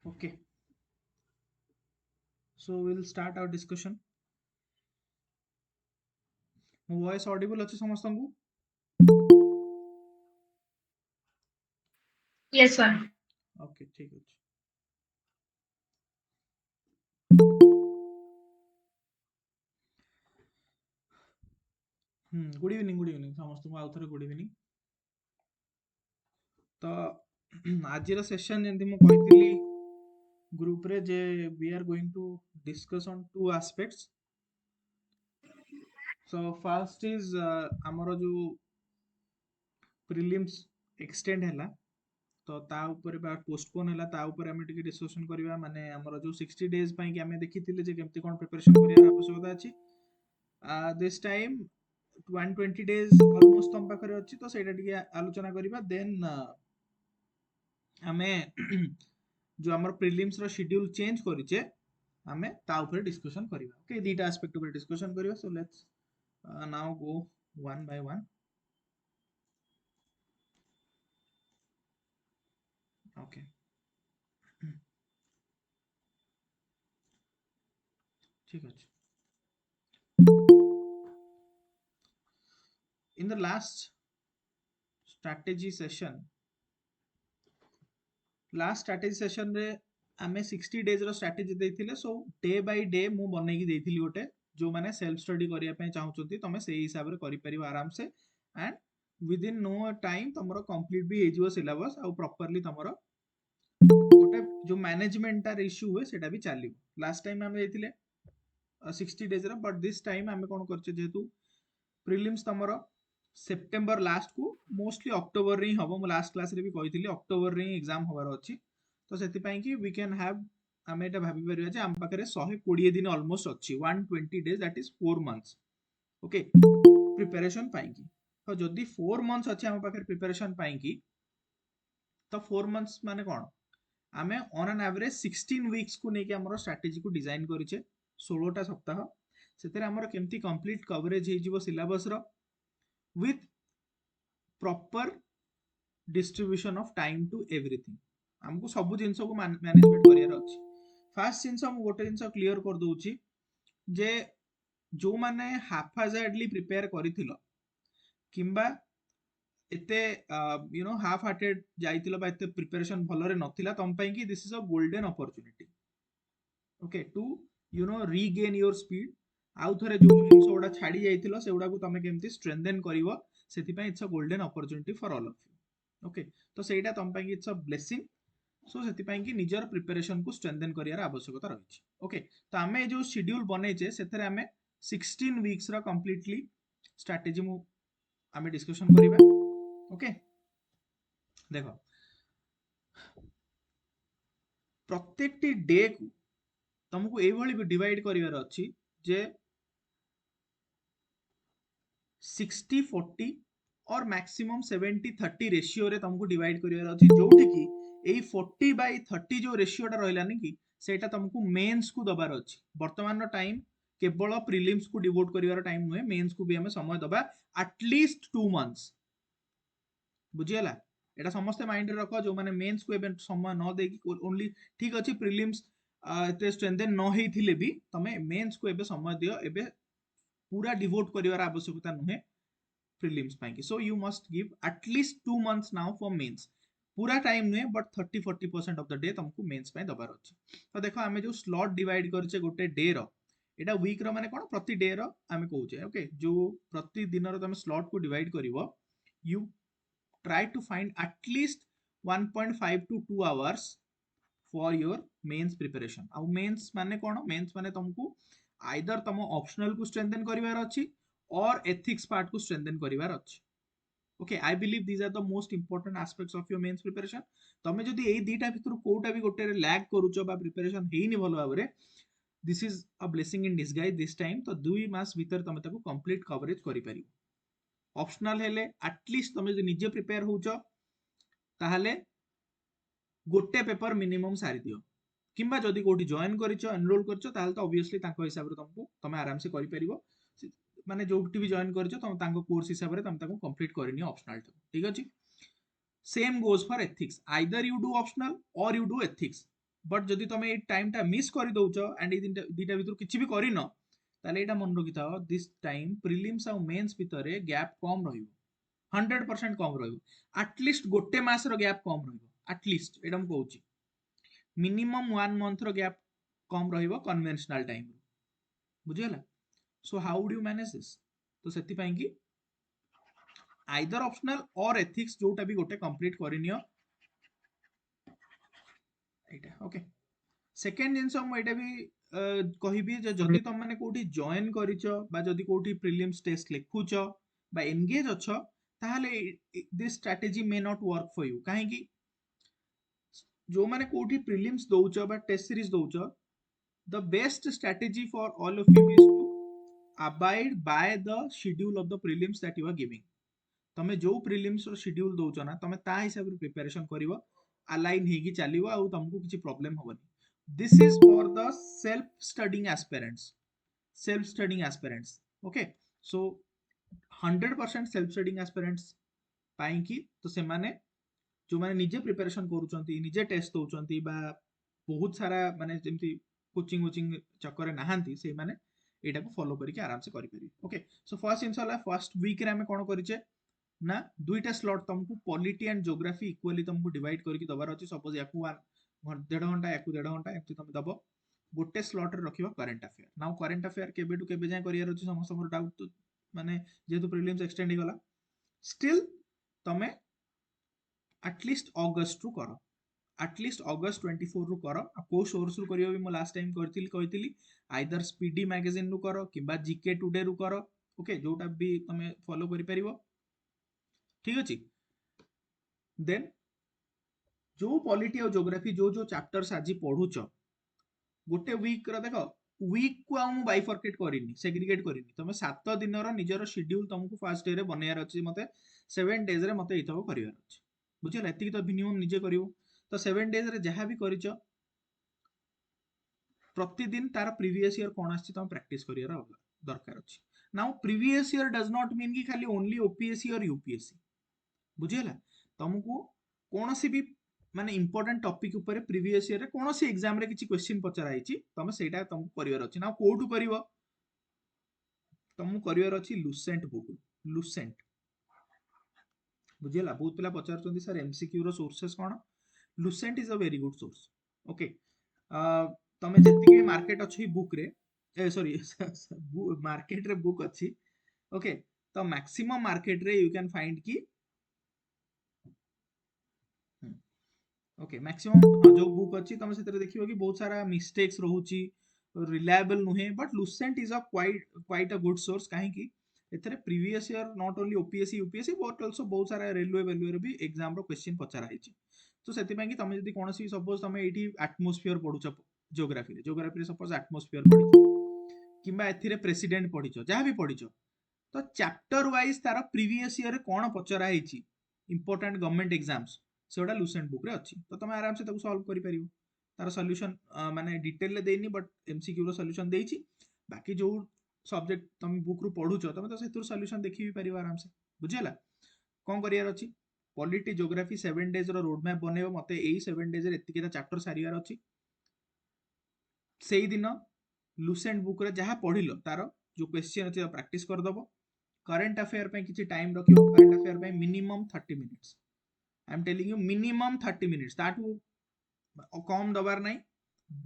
Okay, so we'll start our discussion. ମୋ voice audible ଅଛି ସମସ୍ତଙ୍କୁ? Yes, sir. Okay, ଠିକ ଅଛି। गुड इवनिंग ସମସ୍ତଙ୍କୁ ଆଉ ଥରେ गुड इवनिंग। ତ ଆଜିର ସେସନ୍ ଯେମିତି ମୁଁ କହିଥିଲି ଗ୍ରୁପ ରେ ଯେ we are going to discuss on two aspects. So first is ଆମର ଯୋଉ prelims extend ହେଲା ତ ତା ଉପରେ ବା postpone ହେଲା ତା ଉପରେ ଆମେ ଟିକେ discussion କରିବା। ମାନେ ଆମର ଯୋଉ 60 days ପାଇଁ କି ଆମେ ଦେଖିଥିଲେ ଯେ କେମିତି କ'ଣ preparation କରିବାର ଆବଶ୍ୟକତା ଅଛି, this time 120 days almost ତମ ପାଖରେ ଅଛି ତ ସେଇଟା ଟିକେ ଆଲୋଚନା କରିବା। ଦେନ୍ ଆମେ जो आमर प्रिलिम्स रो शेड्यूल चेंज करिचे आमे ता ऊपर डिस्कशन करिवा। ओके, दीटा एस्पेक्ट ऊपर डिस्कशन करिवा। So let's now go one by one. Okay, ठीक अछि। In the last strategy session रे आमे 60 डेज रो स्ट्रैटेजी देथिले। सो डे बाय डे मु बनै कि देथिली गोटे जो माने सेल्फ स्टडी करिया पय चाहउछंती तमे सेही हिसाब रे करि परिबो आराम से, and within no time तमरो कंप्लीट भी हे जिवो सिलेबस आ प्रॉपर्ली तमरो गोटे जो मैनेजमेंट तार इश्यू हुए सेटा भी चलिबो। लास्ट टाइम आमे देथिले 60 डेज रो, बट दिस टाइम आमे कोन करछे जेहेतु प्रिलिम्स तमरो सेप्टेम्बर लास्ट को मोस्टली अक्टोबर रे ही हबो। मु लास्ट क्लास रे भी कहिथिली अक्टोबर रे ही एग्जाम होबार अछि। तो सेति पई कि वी कैन हैव आमे एटा भाबी परिया जे आम पाखरे 120 दिन ऑलमोस्ट अछि, 120 days, that is 4 months. Okay, preparation पई कि तो जदी 4 मंथ्स अछि आम पाखरे प्रिपरेशन पई कि तो 4 मंथ्स माने कोन आमे ऑन एन एवरेज 16 वीक्स को नेकी हमरो स्ट्रेटजी को डिजाइन करिचे। 16 टा सप्ताह सेतेरे हमरो केमती कंप्लीट कवरेज हे जिवो सिलेबस रो with proper distribution of time to everything। हमको सब जिंस को मैनेजमेंट करियर अछि। फर्स्ट जिंस हम गोटे जिंस क्लियर कर दोउची जे जो माने हाफाजार्डली प्रिपेयर करिथिलो किंबा एते यू नो हाफ हार्टेड जाइतिलो बा एते प्रिपरेशन भलरे नथिला तम पई कि this is a golden opportunity. Okay, to you know regain your speed. आउ थरे जो जिंस ओडा छाडी जाइतिलो सेउडा को तमे केमती स्ट्रेंथेन करिवो, सेति पई it's a golden opportunity for all of you. Okay, तो सेटा तम पई इट्स अ ब्लेसिंग। सो सेति पई कि निजर प्रिपरेशन को स्ट्रेंथेन करियार आवश्यकता रहिछि। ओके, तो आमे जो शेड्यूल बनेचे सेथरे आमे 16 वीक्स रा कंप्लीटली स्ट्रेटजी मु आमे डिस्कशन करिबा। ओके, देखो प्रत्येकटी डे को तुमको एई भली डिवाइड करिवार अछि जे 60-40 और मैक्सिमम 70-30 रेशियो रे तुमको डिवाइड करिवार अछि, जोठी कि एई 40/30 जो रेशियोटा रहिलानी कि सेटा तुमको मेंस को दबार अछि। वर्तमान टाइम केवल प्रिलिम्स को डिवोट करिवार टाइम नुहे, मेंस को भी हमें समय दबा एटलीस्ट 2 मंथ्स। बुझियला, एटा समस्त माइंड रे रखो जो माने मेंस को एबे समय न दे कि ओनली ठीक अछि प्रिलिम्स एते स्ट्रेंथेन न हेइथिले भी तमे मेंस को एबे समय दियो। एबे पूरा डिवोट करिवार आवश्यकता नुहे प्रिलिम्स पाई कि। So you must give at least 2 months now for mains. पूरा टाइम नुहे बट 30-40% ऑफ द डे तुमको मेंस पाई दबार अछि। तो देखो आमे जो स्लॉट डिवाइड करछे गोटे डे रो, एटा वीक रो माने कोन प्रति डे रो आमे कहूचे। ओके, जो प्रति दिन रो तुम स्लॉट को डिवाइड करिवो, you try to find at least 1.5 to 2 hours for your mains preparation। ଆଉ मेंस माने कोन, मेंस माने तुमको आइदर तुम ऑप्शनल को स्ट्रेंथेन करिवार अछि और एथिक्स पार्ट को स्ट्रेंथेन करिवार अछि। Okay, I believe these are the most important aspects of your mains preparation. तमे जदी एई दीटा भितर कोटा भी गोटे लैग करूचो बा प्रिपरेशन हेइनी भलो भाबरे, this is a blessing in disguise this time. तो 2 मास भीतर तमे ताको कंप्लीट कवरेज करि परिबो। ऑप्शनल हेले एटलीस्ट तमे जदी निजे प्रिपेयर होउचो ताहले गोटे पेपर मिनिमम सारी दियो, किंबा जदी कोठी जॉइन करिचो एनरोल करचो ताहले तो ऑब्वियसली ताको हिसाब रे तुमको तमे आराम से करि परिबो। माने जोठी भी जॉइन करचो तमे ताको कोर्स हिसाब रे तमे ताको कंप्लीट करनियो ऑप्शनल। ठीक अछि, same goes for ethics. Either you do optional और यू डू एथिक्स। बट जदि तुम ये टाइम टा मिस कर दौच एंड ये दीटा भितर किसी भी कर ताले एटा मन रखि थाओ दिस टाइम प्रिलिम्स आ मेंस भितर गैप कम रहिबो 100% कम रहिबो एटलिस्ट गोटे मास रो गैप कम रहिबो एटलिस्ट एटा हम कहूची मिनिमम 1 मंथ रो गैप कम रहिबो कन्वेंशनल टाइम बुझियला so how do you manage this तो सेति पई कि आइदर ऑप्शनल और एथिक्स जोटा भी गोटे कंप्लीट करिनियो एटा ओके सेकेंड जिनस मुझे भी कहबी जदि तुम मैंने कोठी जॉइन करिच बा जदि कोठी प्रिलिम्स टेस्ट लिखुच बा एंगेज अछ ताहले this strategy may not work for you काहे कि जो माने कोठी प्रिलिम्स दउच बा टेस्ट सीरीज दउच the best strategy for all of you is to abide by the schedule of the prelims that you are giving तमे जो प्रिलिम्स रो शेड्यूल दउच ना तमे ता हिसाब रे प्रिपरेशन करिवो अलाइन हेगी चलिवो आ तुमको किछि problem होबनी this is for the self studying aspirants okay so 100% self studying aspirants पाई कि तो से माने जो माने निजे प्रिपरेशन करूचंती निजे टेस्ट दउचंती बा बहुत सारा माने जेमती कोचिंग चक्कर नाहांती से माने एटा को फॉलो करके आराम से करि परिबे ओके सो फर्स्ट इंशाल्लाह फर्स्ट वीक रे हमें कोन करिचे ना दुईटा स्लॉट तुमको पॉलिटी एंड ज्योग्राफी इक्वली तुमको डिवाइड करके दबार अछि सपोज याकू 1.5 घंटा याकू 1.5 घंटा एमती तुम दबो गोटे स्लॉट रे रखिबो current affair now current affair केबे टू केबे जाय करियर अछि समस्त मोर डाउट माने जेतु प्रीलिम्स एक्सटेंड गला स्टिल तमे एटलीस्ट अगस्त रु करो एटलीस्ट अगस्त 24 रु करो आ को सोर्स रु करियो भी मो लास्ट टाइम कहितली आइदर स्पीडी मैगजीन रु करो किबा जीके टुडे रु करो ओके जोटा भी तमे फॉलो करि परिबो ठीक अछि देन जो पॉलिटी और ज्योग्राफी जो जो चैप्टर्स आज पढ़ुच गोटे वीक रो देखो वीक को आम बाइफर्केट करिनी सेग्रीगेट करिनी तुम 7 दिन रो निजरो शेड्यूल तुमको फर्स्ट डे रे बनायार अछि मते 7 डेज रे मते इथको करिवार अछि बुझिला एतिक तो मिनिमम निजे करिवो तो 7 डेज रे जहां भी करिच प्रतिदिन तार प्रीवियस ईयर कोन आछि तुम प्रैक्टिस करियार दरकार अछि now previous year does not mean कि खाली ओनली ओपीएससी और यूपीएससी बुझिला तुमको कोनोसी भी माने इंपोर्टेंट टॉपिक ऊपर प्रीवियस ईयर रे कोनोसी एग्जाम रे किछि क्वेश्चन पचरा आइछि तमे सेटा तुमको करिवार अछि ना कोठु करिवो तुमको करिवार अछि लुसेंट बुक लुसेंट बुझिला बहुत पिला पचार चंदी सर एमसीक्यू रो सोर्सेस कोन Lucent is a very good source okay तमे जति के मार्केट अछि बुक रे ए सॉरी मार्केट रे बुक अछि ओके तो मैक्सिमम मार्केट रे यू कैन फाइंड की ओके मैक्सिमम जो बुक अच्छी तुम से देखियो कि बहुत सारा मिस्टेक्स रहउची रिलायबल नुहे but Lucent is a quite a good source काहे कि एथरे previous year not only OPSC UPSC but also बहुत सारा रेलवे वेलवे रे भी एग्जाम रो क्वेश्चन पचरा आइची तो सेति पई कि तुम जदी कोनोसी सपोज तुम एठी एटमॉस्फेयर पढुछ ज्योग्राफी रे सपोज एटमॉस्फेयर पढिछ किबा एथिरे प्रेसिडेंट पढिछ जहा भी पढिछ तो चैप्टर वाइज तार प्रीवियस ईयर रे कोन पचरा आइची इंपोर्टेंट गवर्नमेंट एग्जाम्स सेटा लुसेंट बुक रे अछि तो तुम आराम से ताको सॉल्व करि परिबो तार सॉल्यूशन माने डिटेल ले देनी बट एमसीक्यू रो सॉल्यूशन देइची बाकी जो सब्जेक्ट तुम बुक रु पढुछ तुम तो सेतुर सॉल्यूशन देखि भी परिबो आराम से बुझियला कोन करियार अछि पॉलिटी ज्योग्राफी 7 डेज रो रोड मैप बनेबो मते एई 7 डेज रे एतिकेटा चैप्टर सारियार अछि सेई दिन लुसेंट बुक रे जहा पढिलो तार जो क्वेश्चन अछि प्रैक्टिस कर दबो करंट अफेयर पे किछि टाइम रखियो करंट अफेयर पे minimum 30 minutes I am telling you minimum 30 minutes ताटू कम दबार नहीं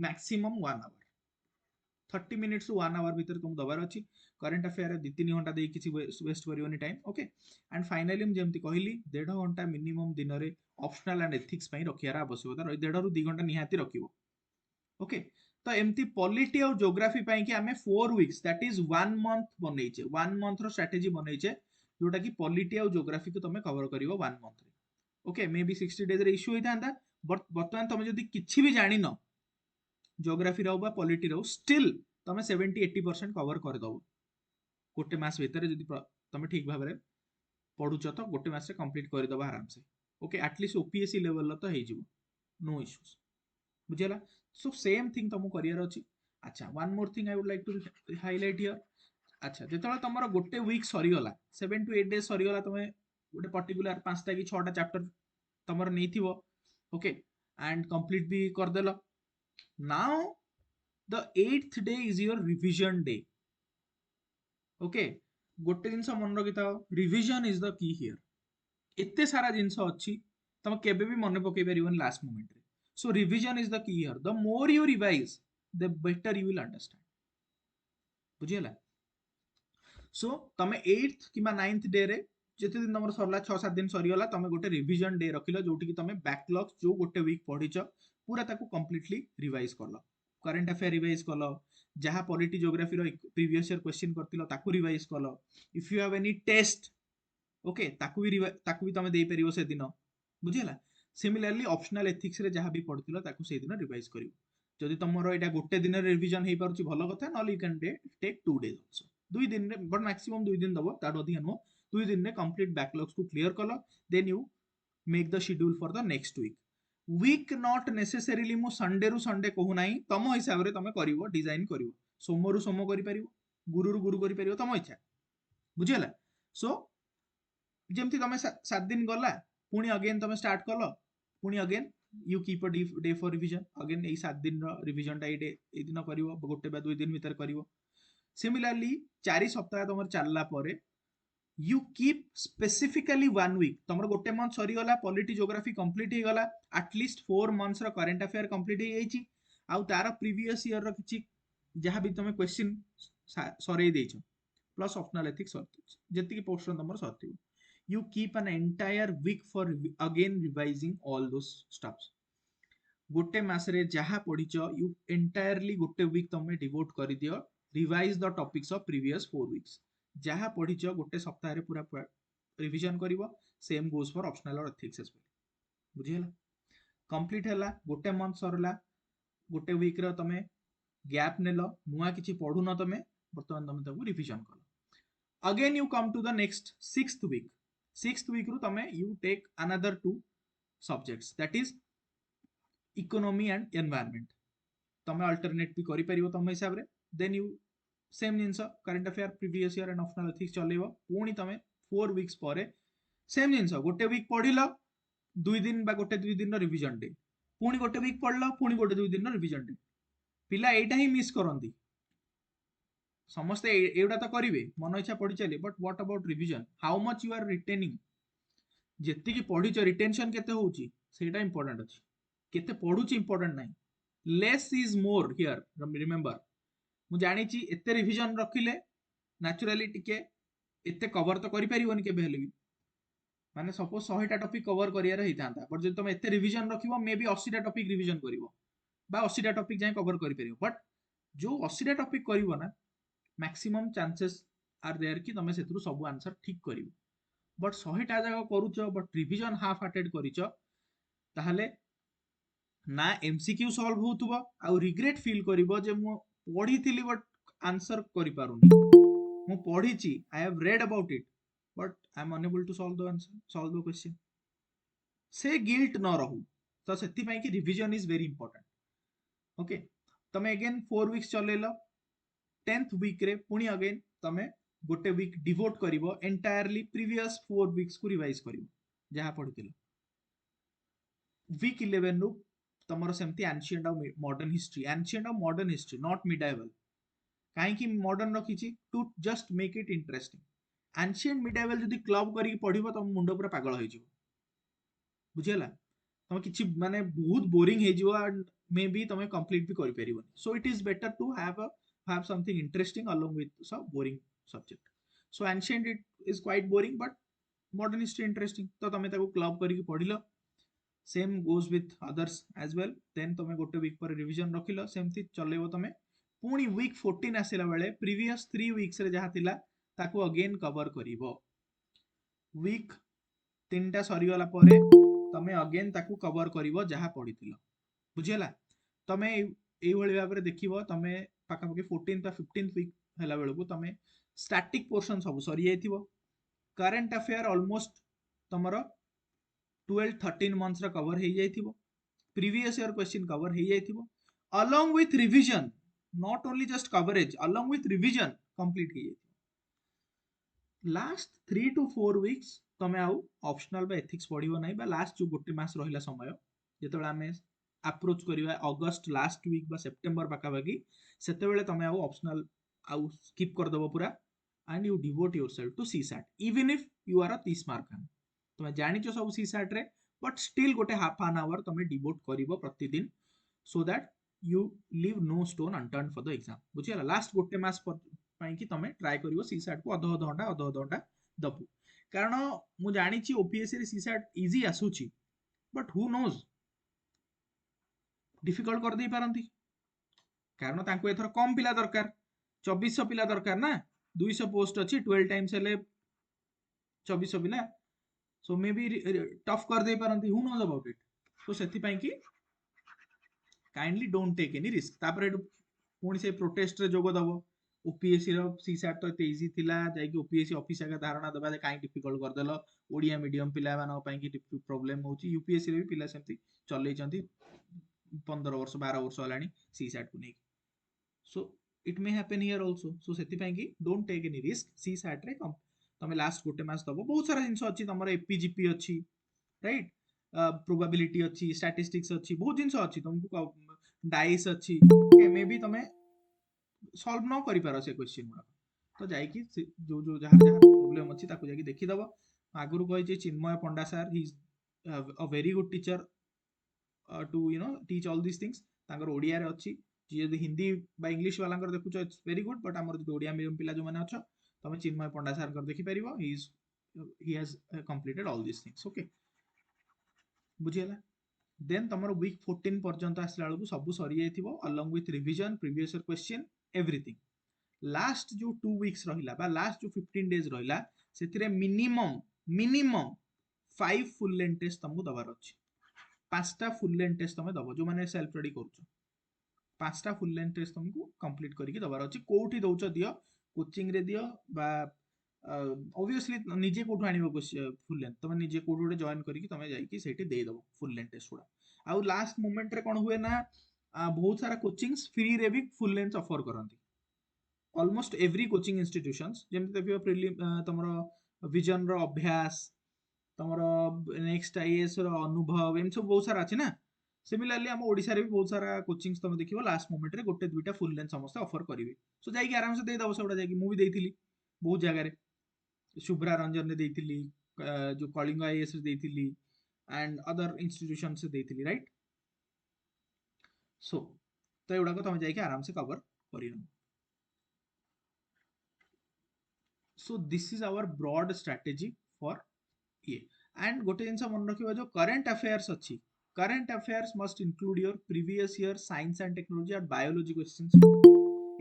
maximum 1 hour 30 minutes to 1 hour भीतर तुम दबार अछि करंट अफेयर 2-3 घंटा दे किछि वेस्ट करियोनी टाइम ओके एंड फाइनली हम जेमति कहली 1.5 घंटा मिनिमम दिन रे ऑप्शनल एंड एथिक्स पई रखियार आवश्यकता रही 1.5 रु 2 घंटा निहाती रखिवो ओके तो एमती पॉलिटी और ज्योग्राफी पई कि हमें 4 वीक्स दैट इज 1 मंथ बनैचे 1 मंथ रो स्ट्रेटजी बनैचे जोटा कि पॉलिटी और ज्योग्राफी को तुम कवर करिवो 1 मंथ रे ओके मे बी 60 डेज रे इश्यू होइतांदा बट वर्तमान तुम जदी किछि भी जानि न ज्योग्राफी रो बा पॉलिटी रो स्टिल तुम 70-80% कवर कर दबो गोटे मास भीतर जदी तुम ठीक भाबरे पढुछ तो गोटे मास रे कंप्लीट कर दबो आराम से ओके एटलीस्ट ओपीएससी लेवल लो तो हे जिवो नो इश्यूज बुझियला सो सेम थिंग तुम करियर अछि अच्छा one more thing I would like to highlight here अच्छा जेतला तमरो गोटे वीक सरी गला 7 to 8 डेज सरी गला तुम गोटे पर्टिकुलर 5टा कि 6टा चैप्टर तमरो नै थिवो ओके एंड कंप्लीट भी कर देलो Now the 8th day is your revision day. Okay, गोटे जिनस मन रखि था, revision is the key here. एते सारा जिनस अछि तम केबे भी मन पकई परिबन लास्ट मोमेंट रे। So revision is the key here. The more you revise the better you will understand. बुझियला? सो तमे 8th कि 9th डे रे जेते दिन तमर सरला 6-7 दिन सरीगला, तमे गोटे रिविजन डे रखिलो जोटी कि तमे बैकलॉग जो गोटे वीक पढिच पूरा ताको कंप्लीटली रिवाइज करलो। करंट अफेयर रिवाइज करलो, जहा पॉलिटी ज्योग्राफी रो प्रीवियस ईयर क्वेश्चन करतिलो ताको रिवाइज करलो। If you have any test, okay, ताको भी तमे देई परिबो से दिन। बुझियला? सिमिलरली ऑप्शनल एथिक्स रे जहा भी पढतिलो ताको से दिन रिवाइज करिवो। जदि तमरो एटा गोटे दिन रे रिविजन हे पारुची भलो कथा, no you can take 2 days also. 2 दिन रे, बट मैक्सिमम 2 दिन दबो, तार अधिक नो। 2 दिन रे कंप्लीट बैकलॉग्स को क्लियर कलो, then you make the schedule for the next week. Week not necessarily मु संडे रु संडे कहू नाही, तम हिसाब रे तमे करिवो, डिजाइन करिवो। सोम रु सोम करि परिवो, गुरु रु गुरु करि परिवो, तम इच्छा। बुझियला? सो जेमती तमे 7 दिन गला, पुणी अगेन तमे स्टार्ट कलो, पुणी again you keep a day for revision. Again ए 7 दिन रो रिविजन टा ए दिन करिवो, गोटे बा 2 दिन भीतर करिवो। सिमिलरली 4 सप्ताह तमर चलला परे यू कीप स्पेसिफिकली 1 वीक। तमर गोटे मंथ सरी गला, पॉलिटी ज्योग्राफी कंप्लीट ही गला, एटलीस्ट 4 मंथ्स रो करंट अफेयर कंप्लीट ही जाईची। आउ तार प्रीवियस ईयर रो किछि जहा भी तमे क्वेश्चन सरै देइछो, प्लस ऑप्शनल एथिक्स सरतिछ, जेति की पोर्शन तमर सरतिबो। You keep an entire week for again revising all those stuffs. गोटे मासरे जहा पढ़िच यू एंटायरली गोटे वीक तमे डिवोट करि दियो, revise the topics of previous 4 weeks. जहा पढ़िच गोटे सप्ताह रे पूरा रिविजन करिवो। सेम गोज फॉर ऑप्शनल और एथिक्स एज वेल। बुझियला? कंप्लीट हैला, गोटे मंथ सरला, गोटे वीक रे तमे गैप नेलो, नुआ किछि पढु न तमे, वर्तमान तमे ताको रिविजन करो। Again you come to the next 6th week. 6th week ru tame you take another 2 subjects, that is economy and environment. तमे alternate भी करि परिबो तम हिसाब रे। then you same jeans current affair previous year and optional ethics चलेबो। पुणी तमे 4 weeks परे same जिंस गोटे वीक पढिलो, 2 दिन बा गोटे 2 दिन रो रिविजन डे, पुणी गोटे वीक पढलो, पुणी गोटे 2 दिन रो रिविजन डे। पिला एटा ही मिस करंती। समस्ते एउडा तो करिवे, मन इच्छा पढि चली, but what about revision? How much you are retaining? जेति की पढिच रिटेंशन केते होउची सेटा इंपोर्टेंट अछि, केते पढुची इंपोर्टेंट नाही। Less is more here, remember. मु जानि छि एते रिविजन रखिले नेचुरली टिके एते कवर तो करि परिबोनी के बेहले भी, माने सपोज 100 टा टॉपिक कवर करियार हेतांता, बट जदि तुम एते रिविजन रखिबो मे बी 80 टा टॉपिक रिविजन करिवो बा 80 टा टॉपिक जाय कवर करि परिबो। बट जो 80 टा टॉपिक करिवो ना, मैक्सिमम चांसेस आर देयर कि तमे सेतरु सब आंसर ठीक करिवो। बट 100 टा जगह करूच, बट रिविजन हाफ हार्टेड करिच, ताहले ना एमसीक्यू सॉल्व होतुबो, आ रिग्रेट फील करिवो जे मु पढिथिली बट आंसर करि पारुनी। मु पढिची, I have read about it, but I am unable to solve the answer, solve the question. से गिल्ट न रहू, तो सेति पई कि revision is very important. Okay, तमे अगेन 4 वीक्स चलेलो, 10th वीक रे पुणी अगेन तमे गोटे week devote करिवो entirely previous 4 weeks को रिवाइज करिवो जहा पढिथिलो। वीक 11 रु तमरो सेमती एंशिएंट और मॉडर्न हिस्ट्री, एंशिएंट और मॉडर्न हिस्ट्री, नॉट मिडाइवल। काहे कि मॉडर्न रखिची to just make it interesting. Ancient medieval जदी क्लब करी पढिबो त मुंडो पूरा पागल होई जिवो। बुझियला? तमे किछि माने बहुत बोरिंग हे जिवो, एंड मे बी तमे कंप्लीट भी करि परिबोनी। So it is better to have something interesting along with some boring subject. So ancient it is quite boring, but modern history interesting, तो तमे ताको क्लब करी पढिलो। Same goes with others as well. Then तमे गोटे week पर revision रखिलो, सेमती चलेबो तमे। पुणी वीक 14 आसिला बेले प्रीवियस 3 वीक्स रे जहा थिला ताको अगेन कवर करिवो। वीक 3टा सरी गला परे तमे अगेन ताको कवर करिवो जहा पढिथिलो। बुझियला? तमे एई भली भाबरे देखिवो, तमे पाखापाखि 14th 15th वीक हैला बेलको तमे स्टैटिक पोर्शन सब सरी जाइथिवो। करंट अफेयर ऑलमोस्ट तमरो 12-13 मंथ्स रा कवर हे जाइथिवो। प्रीवियस ईयर क्वेश्चन कवर हे जाइथिवो along with revision, not only just coverage, along with revision complete हे जाइथिवो। लास्ट 3 to 4 वीक्स तमे आउ ऑप्शनल बा एथिक्स पढिबो नै, बा लास्ट जो गोटे मास रहिला समय जेतेबेला हमें अप्रोच करवा अगस्त लास्ट वीक बा सेप्टेम्बर पाखापाखि सेते बेले तमे आउ ऑप्शनल आउ स्किप कर दबो पूरा and you devote yourself to CSAT even if you are a 30 mark तमे जानिचो सब सी सैट रे बट स्टिल गोटे हाफ एन आवर तमे डिवोट करिवो प्रतिदिन so that you leave no stone unturn for the exam बुझियला last गोटे मास ପାଇଁ କି ତମେ ट्राई करिवो सी सैट को अध घंटा दबु कारण मु जानिची ओपीएससी रे सी सैट इजी आसुची बट हु नोज डिफिकल्ट कर दे पारंती कारण तांको एथर कम पिला दरकार 2400 पिला दरकार ना 200 पोस्ट अच्छी 12 टाइम्स हेले 2400 पिला सो मे बी टफ कर दे पारंती हु नोज अबाउट इट तो सेति पई कि kindly don't take any risk तापर पुणी से प्रोटेस्ट रे जोग दबो ओपीएससी रो सी सैट तो एते इजी थिला जाय कि ओपीएससी ऑफिस का धारणा दबा जे काई डिफिकल्ट कर देलो ओडिया मीडियम पिला मानो पई कि प्रॉब्लम होची यूपीएससी रे भी पिला सेमती चलै चंती 15 वर्ष 12 वर्ष हलानी सी सैट को नहीं so it may happen here also so सेति पई कि don't take any risk C set रे तमे लास्ट गोटे मास दबो बहुत सारा जिंस अछि तमरो एपीजीपी अछि राइट प्रोबेबिलिटी अच्छी स्टैटिस्टिक्स अच्छी बहुत जिनस अच्छी तुमको डाइस अच्छी मे बी तमे सॉल्व न करि पारो से क्वेश्चन गुडा तो जाई कि जो जो जहां जहां प्रॉब्लम अच्छी ताको जाई कि देखि दबो आगुरु कहि जे Chinmay Panda sir he is a very good teacher to you know teach all this things तांकर ओडिया रे अच्छी जे हिंदी बा इंग्लिश वाला देखुछ इट्स वेरी गुड बट हमर जो ओडिया मीडियम पिला जो माने अछ तमे चिन्मय पंडा सर देखि परिबो he has completed all this things okay बुझियला देन तमर वीक 14 पर्यंत आसला बेलू सब सरी जाइथिबो along with revision previous year question everything last जो 2 वीक्स रहिला बा लास्ट जो 15 डेज रहिला सेतिरे minimum minimum 5 full length test तुमको दबार अछि 5टा फुल लेंथ टेस्ट तमे दबो जो माने सेल्फ स्टडी करूछ 5टा फुल लेंथ टेस्ट तुमको कंप्लीट करिके दबार अछि कोठी दउछ दियो कोचिंग रे दियो बा ऑब्वियसली निजे कोठु आनिबो फुल लेंथ तमे निजे कोठु गोटे जॉइन करिके तमे जाई कि सेठी दे दबो फुल लेंथ टेस्ट गुडा आउ लास्ट मोमेंट रे कोन हुए ना बहुत सारा कोचिंग्स फ्री रे भी फुल लेंथ ऑफर करंती ऑलमोस्ट एवरी कोचिंग इंस्टीट्यूशंस जेम देखियो प्रीलिम तमरो विजन रो अभ्यास तमरो नेक्स्ट आईएएस रो अनुभव एम सब बहुत सारा अछि ना सिमिलरली हम ओडिसा रे भी बहुत सारा कोचिंग्स तमे देखियो लास्ट मोमेंट रे गोटे दुईटा फुल लेंथ समस्त ऑफर करिवे सो जाई कि आराम से दे दबो सबडा जाई कि मु भी देइथिली बहुत जगह रे शुभ्रा रंजन ने देइथिली जो कलिंग आईएएस रे देइथिली एंड अदर इंस्टीट्यूशन से देइथिली राइट सो तो एउडा को तमे जाई कि आराम से कवर करिनो so this is our broad strategy for ये एंड गोटे जिनस मन रखिबा जो करंट अफेयर्स अछि current affairs must include your previous year science and technology और बायोलॉजी क्वेश्चंस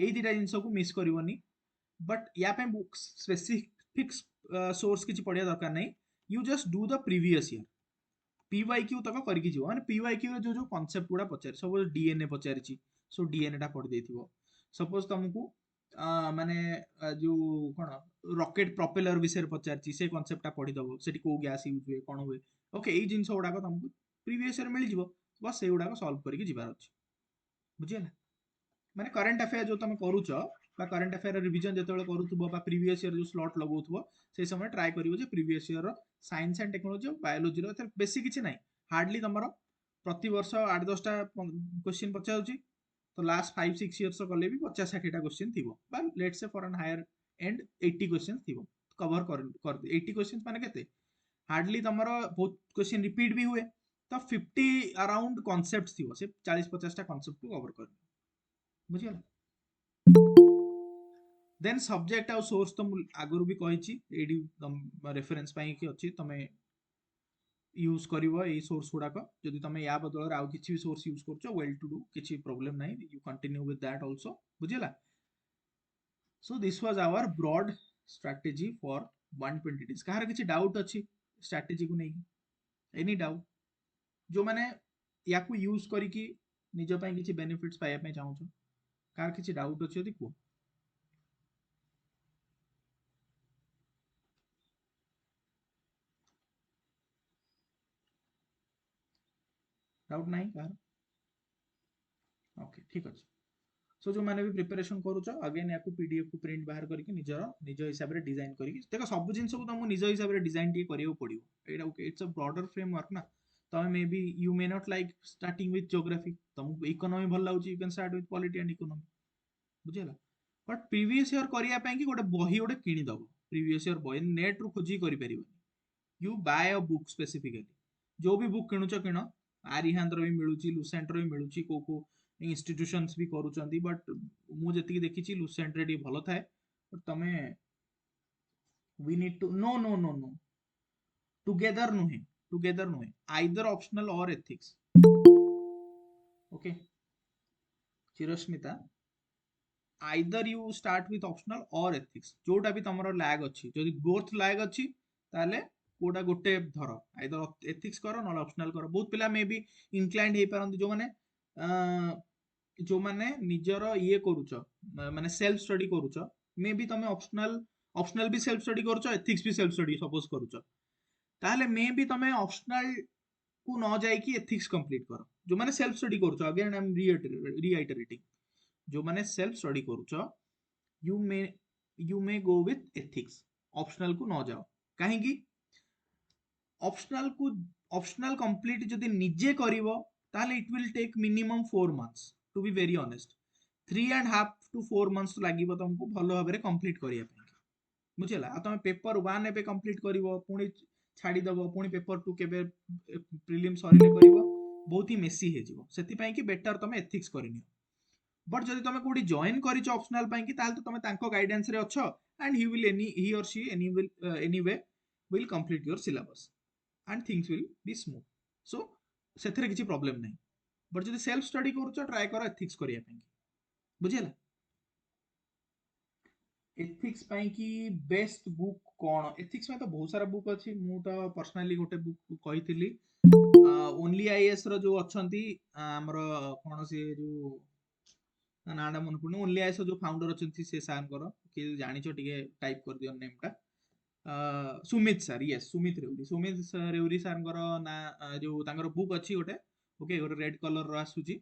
एई दिटा जिनस को मिस करिवोनी बट या पे स्पेसिफिक सोर्स किछि पढिया दरकार नै you just do the previous year PYQ तक करके जीव माने पीवाईक्यू जो जो कांसेप्ट गुडा पचार सपोज डीएनए पचारिछि सो डीएनए टा पढि देथिबो सपोज तुमको माने जो कोन रॉकेट प्रोपेलर विषय पचारिछि से कांसेप्ट टा पढि दबो सेठी को गैस यूज हुए कोन हुए ओके एई जिंस गुडा को तुमको प्रीवियस ईयर मिल जीवो बस से गुडा को सॉल्व करके जीवार अछि बुझियला माने करंट अफेयर जो तुम करूछ बा करंट अफेयर रिवीजन जेतेबेले करूथबो बा प्रीवियस ईयर जो स्लॉट लगौथबो से समय ट्राई करिवो जे previous year science and technology biology रो एथर बेसी किछि नाही हार्डली तमरो प्रति वर्ष 8-10 टा क्वेश्चन पचाउची तो लास्ट 5-6 इयर्स कले भी 50-60 टा क्वेश्चन थिबो बा let's say for an higher end 80 question थिबो कवर कर 80 क्वेश्चन माने केते हार्डली तमरो बहुत क्वेश्चन रिपीट भी हुए तो 50 अराउंड कांसेप्ट्स थिबो से 40-50 टा कांसेप्ट को कवर कर बुझियला देन सब्जेक्ट आ सोर्स तो आगुरु भी कहिछि एडी रेफरेंस पाई कि अछि तमे यूज करिवो ए सोर्स गुडाक जदि तमे या बदल आउ किछि भी सोर्स यूज करछो वेल टू डू किछि प्रॉब्लम नाही you continue with that also बुझियला so this was our broad strategy for 120 days कहार किछि डाउट अछि स्ट्रेटजी को नै एनी डाउट जो माने या को यूज करी कि निज पई किछि बेनिफिट्स पाया पई चाहू छ कार किछि डाउट अछि यदि को डाउट नाही कार ओके ठीक अछि सो जो माने भी प्रिपरेशन करूछ अगेन या को पीडीएफ को प्रिंट बाहर करके निज हिसाब रे डिजाइन करके देखो सब जिंस को तुम निज हिसाब रे डिजाइन टी करियो पड़ियो एटा okay it's a broader framework ना तमे may be you may not like starting with geography, तुमको इकोनॉमी भल लागुची, you can start with polity and economy, बुझिला। बट प्रीवियस ईयर करिया पय कि गोटे बही गोटे किनी दबो, प्रीवियस ईयर बही नेट रु खोजी करि परिबो। You buy a book specifically, जो भी बुक किणुच किण, आरिहांद्र भी मिलुची, लुसेंट भी मिलुची, को इंस्टीट्यूशंस भी करूचंती, बट मु जति देखिची लुसेंट रे डी भलो थाए। बट तमे we need to know know know know together नुहे आइदर ऑप्शनल और ethics. Okay Chirasmita, either you start with optional और एथिक्स, जोटा भी तमरो लैग अछि, जदि बोथ लैग अछि ताले कोडा गोटे धर, आइदर एथिक्स करो न ऑप्शनल करो। बहुत पिला मे भी इंक्लाइंड हे पारंती, जो माने निजर ये करूछ, माने सेल्फ स्टडी करूछ, मे भी तमे ऑप्शनल भी सेल्फ स्टडी करूछ, एथिक्स भी सेल्फ स्टडी सपोज करूछ, ताले मे भी तमे ऑप्शनल को न जाय कि एथिक्स कंप्लीट करो। जो माने सेल्फ स्टडी करूछ, अगेन आई एम रीआइटरेटिंग, जो माने सेल्फ स्टडी करूछ, you may go with ethics, optional को न जाओ। काहे कि ऑप्शनल कंप्लीट जदि निजे करिवो ताले it will take minimum 4 months, to be very honest 3.5 to 4 months लागिवो तुमको भलो भाबरे कंप्लीट करिया पे, बुझिला। आ तुम पेपर 1 एबे कंप्लीट करिवो, पुणी छाड़ी दबो, पुणी पेपर 2 केबे प्रीलिम सरिले करिवो, बहुत ही मेसी हे जिवो। सेति पई कि बेटर तुम एथिक्स करिनियो। बट जदि तुम कोडी जॉइन करिच ऑप्शनल पई कि, ताल तो तुम तांको गाइडेंस रे अछो, एंड ही और she anyway will complete your syllabus and things will be smooth. So सेथरे किछि प्रॉब्लम नहीं। बट जदि सेल्फ स्टडी करूछ, ट्राई करो एथिक्स करिया पई, बुझिला। एथिक्स पई कि बेस्ट बुक कोन, एथिक्स में तो बहुत सारा बुक अछि। मु तो पर्सनली गोटे बुक कहितली, ओनली आईएएस रो जो अछंती हमरो कोन से जो नाडा मन पड़े, ओनली आईएएस जो फाउंडर अछंती से सार करो कि जानिचो टिके टाइप कर दियो नेम टा, Sumit sir, yes Sumit Reuri sir ना जो तांकर बुक अछि गोटे, ओके गोटे रेड कलर रो आसुची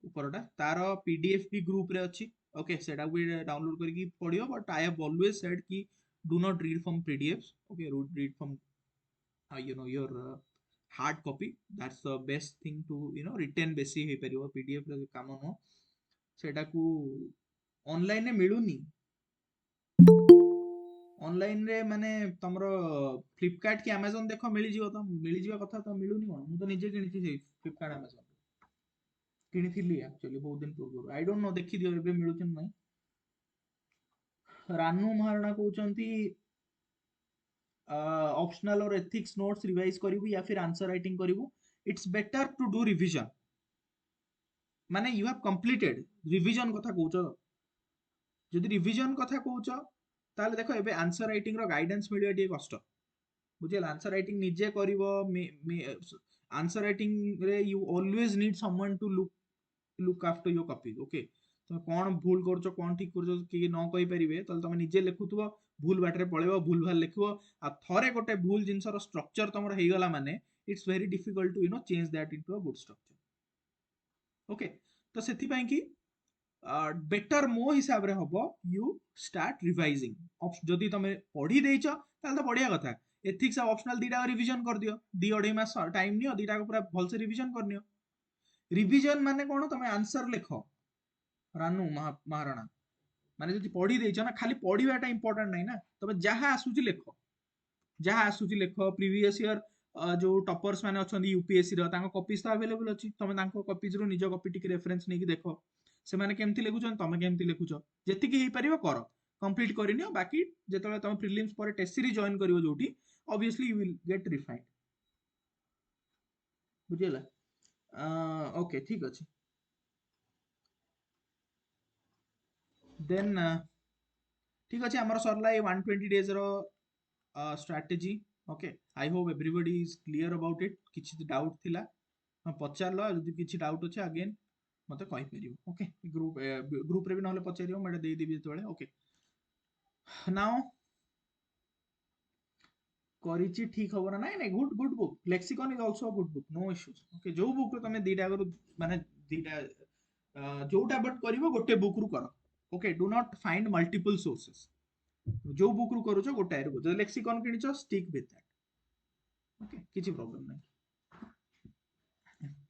ऊपरटा, तार पीडीएफ भी ग्रुप रे अछि। ओके सेटा भी डाउनलोड करके पढ़ियो। But I have always said कि do not read from PDFs, okay read from your hard copy, that's the best thing to retain बेसी हे परियो। पीडीएफ रे काम न सेटा को ऑनलाइन रे मिलुनी, ऑनलाइन रे माने तमरो फ्लिपकार्ट की अमेज़न देखो मिली जीवो, तो मिली जीवा कथा तो मिलुनी कोन। मु तो निजे किनिछि से फ्लिपकार्ट अमेज़न किनिथिली एक्चुअली बहुत दिन पूर्व। आई डोंट नो देखि दियो एबे मिलुछ नै। रानू महाराणा कहउचंती ऑप्शनल और एथिक्स नोट्स रिवाइज करिवु या फिर आंसर राइटिंग करिवु, it's better to do revision, माने यू हैव कंप्लीटेड रिवीजन कथा कहउछ। जदि रिवीजन कथा कहउछ ताले देखो एबे आंसर राइटिंग रो गाइडेंस मिलिया टी कष्ट, बुझिला। आंसर राइटिंग निजे करिवो, आंसर राइटिंग रे you always need someone to look after your copy. Okay तुम कौन भूल कर कौन ठीक कर कि न कहि परिबे, तले तुम निजे लिखुथबो, भूल बाटरे पळेबो, भूल भाल लिखबो। आ थरे गोटे भूल जिंसर स्ट्रक्चर तमर हेई गला माने it's very difficult to change that into a good structure. Okay तो सेथि पई कि बेटर मो हिसाब रे हबो यू स्टार्ट रिवाइजिंग। जदि तुम पढ़ी देइछ ताले तो बढ़िया कथा, एथिक्स आ ऑप्शनल दीटा रिवीजन कर दियो, 2.5 मास टाइम नियो, दीटा को पूरा भल से रिवीजन कर नियो। रिवीजन माने कोन, तुम आंसर लिखो। रानू महाराणा माने जदि पढ़ी देइछ ना, खाली पढ़ीवाटा इंपोर्टेंट नहीं ना, तुम जहां आसुची लिखो, जहां आसुची लिखो। प्रीवियस ईयर जो टॉपर्स माने अछंती यूपीएससी रो, तांको कॉपीज तो अवेलेबल अछि, तुम तांको कॉपीज रो निज कॉपी टिक रेफरेंस नै कि देखो, से माने केमथि लिखुछन, तुम केमथि लिखुछ, जेतिकी हेई परिबो करो, कंप्लीट करिनियो। बाकी जेतले तुम प्रीलिम्स पर टेस्ट सीरीज जॉइन करिवो जोटी, obviously you will get refined, बुझिला। ओके ठीक अछि। देन ठीक अच्छे आमर सरला 120 डेज रो strategy. Okay I hope everybody is clear about it. किछि डाउट थिला पचार लो, जदि किछि डाउट अछि अगेन मते कहि परियो। ओके ग्रुप रे भी नहले पचारियो, मैं दे देबी जेतबेले। ओके नाउ करिछि ठीक हबो ना नहीं नहीं, good good book, lexicon is also a good book, no issues. Okay जो बुक रो तमे दीटा करू माने दीटा जोटा बट करिवो गोटे बुक रु करो। Okay do not find multiple sources, जो बुक रु करूछ गोटाए रु, जो लेक्सिकन किनिछ स्टिक विथ दैट। ओके किछि प्रॉब्लम नहीं।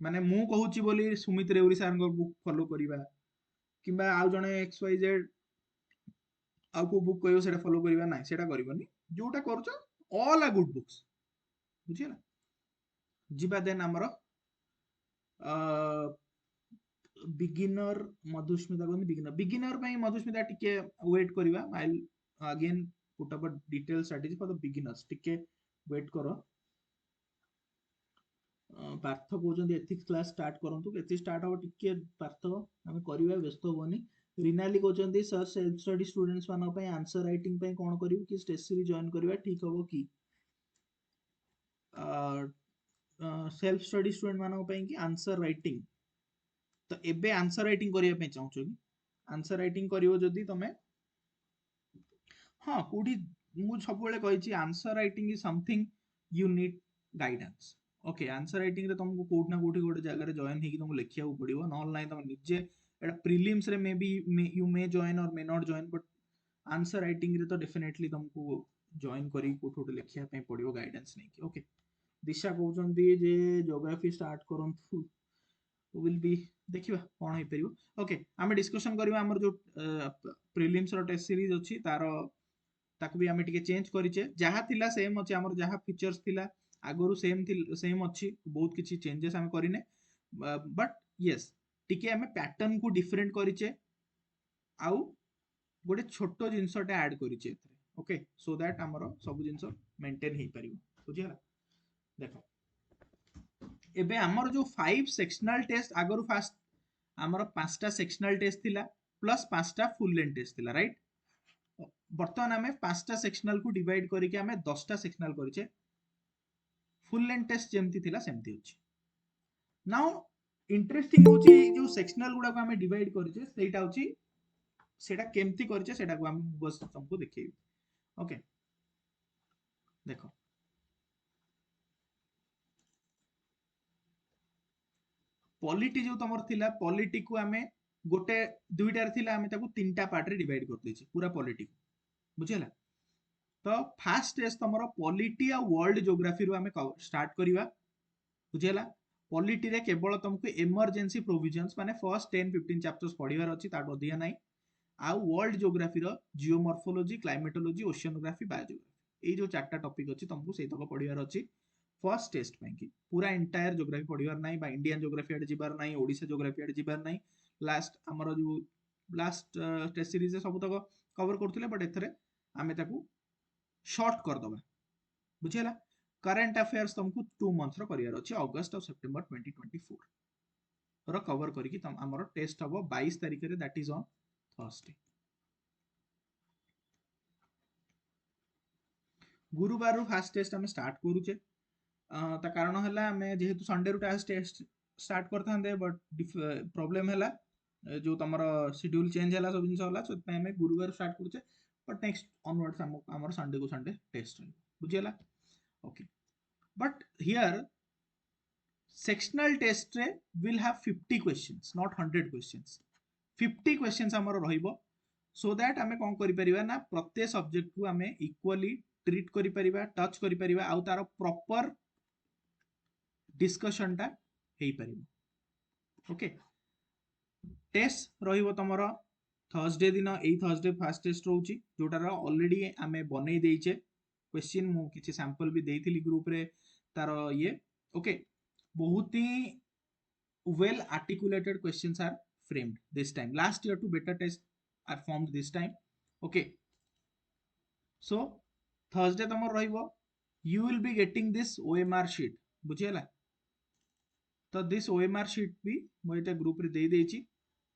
माने मु कहूची बोली Sumit Reuri sir book follow करिवा किंबा आउ जने एक्स वाई जेड आउ को बुक कहयो सेटा फॉलो करिवा नाही सेटा करबनी जोटा करछो ऑल आर गुड बुक्स बुझिला जिबा देन हमर बिगिनर मधुस्मिता को बिगिनर मधुस्मिता टिके वेट करिवा I again put up detail strategy for the beginners टिके वेट करो पार्थ कहते एथिक्स क्लास स्टार्ट करंतु केति स्टार्ट हो टिके पार्थ हम करबा व्यस्त होनी रिनाली कहते सर सेल्फ स्टडी स्टूडेंट्स मान पय आंसर राइटिंग पय कोन करिवु कि टेस्ट सीरीज जॉइन करबा ठीक हबो कि सेल्फ स्टडी स्टूडेंट मान पय कि आंसर राइटिंग तो एबे आंसर राइटिंग करिया पे चाहू कि आंसर राइटिंग करिवो जदी तमे हाँ कोडी मु सब बेले कहिछि answer writing is something you need guidance okay answer writing रे तुमको कोड ना कोठी गोटे जगह रे जॉइन हेकी तुमको लिखिया को पड़िवो नॉन लाइन तुम निजे एटा प्रीलिम्स रे may be you may join और may not join but answer writing रे तो डेफिनेटली तुमको जॉइन करी कोठी गोटे लिखिया पे पड़िवो गाइडेंस नै कि ओके दिशा कहउचंदी जे ज्योग्राफी स्टार्ट करंतु विल बी देखिबा कोन हे परिवो ओके आमे डिस्कशन करबा हमर जो प्रीलिम्स रो टेस्ट सीरीज अछि तारो ताकू भी आमे टिके चेंज करिचे जहा थिला सेम अछि हमर जहा फीचर्स थिला आगरु सेम अछि बहुत किछि चेंजेस आमे करिने बट यस टिके आमे पैटर्न को डिफरेंट करिचे आउ गोटे छोटो जिंसटा ऐड करिचे ओके सो दैट हमर सब जिंस मेंटेन हे परिवो बुझिला देखो एबे हमर जो 5 सेक्शनल टेस्ट आगरु फास्ट हमर 5टा सेक्शनल टेस्ट थिला प्लस 5टा फुल लेंथ टेस्ट थिला राइट बर्तमान आमे 5टा सेक्शनल को डिवाइड करके आमे 10टा सेक्शनल करिचे फुल लेंथ टेस्ट जेमती थिला सेमती होची नाउ इंटरेस्टिंग होची जो सेक्शनल गुडा को आमे डिवाइड करिचे सेटा होची सेटा केमती करिचे सेटा को आमे बस तुमको देखैबी ओके देखो पॉलिटी जो तमर थिला पॉलिटी को आमे गोटे दुईटार थिला आमे ताको तीनटा पार्ट रे डिवाइड कर देछि पूरा पॉलिटी बुझिला तो फास्ट टेस्ट तमरो पॉलिटी आ वर्ल्ड ज्योग्राफी रो आमे स्टार्ट करिवा बुझिला पॉलिटी रे केवल तुमको इमरजेंसी प्रोविजंस माने फर्स्ट 10-15 चैप्टर्स पढिवार अछि ताट अधिया नाही आ वर्ल्ड ज्योग्राफी रो जियोमॉर्फोलॉजी क्लाइमेटोलॉजी ओशियनोग्राफी बायोजियोग्राफी ए जो चारटा टॉपिक अछि तुमको सेही तक पढिवार अछि फर्स्ट टेस्ट पे कि पूरा एंटायर ज्योग्राफी पढिवार नाही बा इंडियन ज्योग्राफी आड जिबार नाही ओडिसा ज्योग्राफी आड जिबार नाही लास्ट हमर जो लास्ट टेस्ट सीरीज सब तक कवर करथले बट एथरे आमे ताकू शॉर्ट कर दबा बुझिला करंट अफेयर्स तुमको 2 मंथ्स रो करियर अछि अगस्त और सितंबर 2024 रो कवर करी कि तम हमर टेस्ट हबो 22 तारिख रे दैट इज ऑन थर्सडे गुरुवार रो फास्ट टेस्ट हम स्टार्ट करूचे ता कारण हला हमें जेहेतु संडे रो टेस्ट स्टार्ट करथांदे बट प्रॉब्लम हला जो तमरो शेड्यूल चेंज हला सब जिंस हला सो पे हमें गुरुवार स्टार्ट करूचे बट नेक्स्ट ऑनवर्ड्स हमर संडे को संडे टेस्ट बुझियला okay but here sectional test रे will have 50 questions not 100 questions 50 questions हमर रहिबो सो दैट हमें कोन करि परिबा ना प्रत्येक सब्जेक्ट को हमें इक्वली ट्रीट करि परिबा टच करि परिबा आ तार प्रॉपर डिस्कशन टा हेई परिबो ओके टेस्ट रहिबो तमरो थर्सडे दिन एई थर्सडे फास्ट टेस्ट रहउची जोटार ऑलरेडी आमे बनै देइचे क्वेश्चन मु किछि सैंपल भी देइथिली ग्रुप रे तार ये ओके बहुत ही well articulated questions are framed this time last year to better test are formed this time okay so thursday तमर रहिबो you will be getting this OMR sheet बुझियला तो this OMR sheet भी मो एटा group रे दे देछि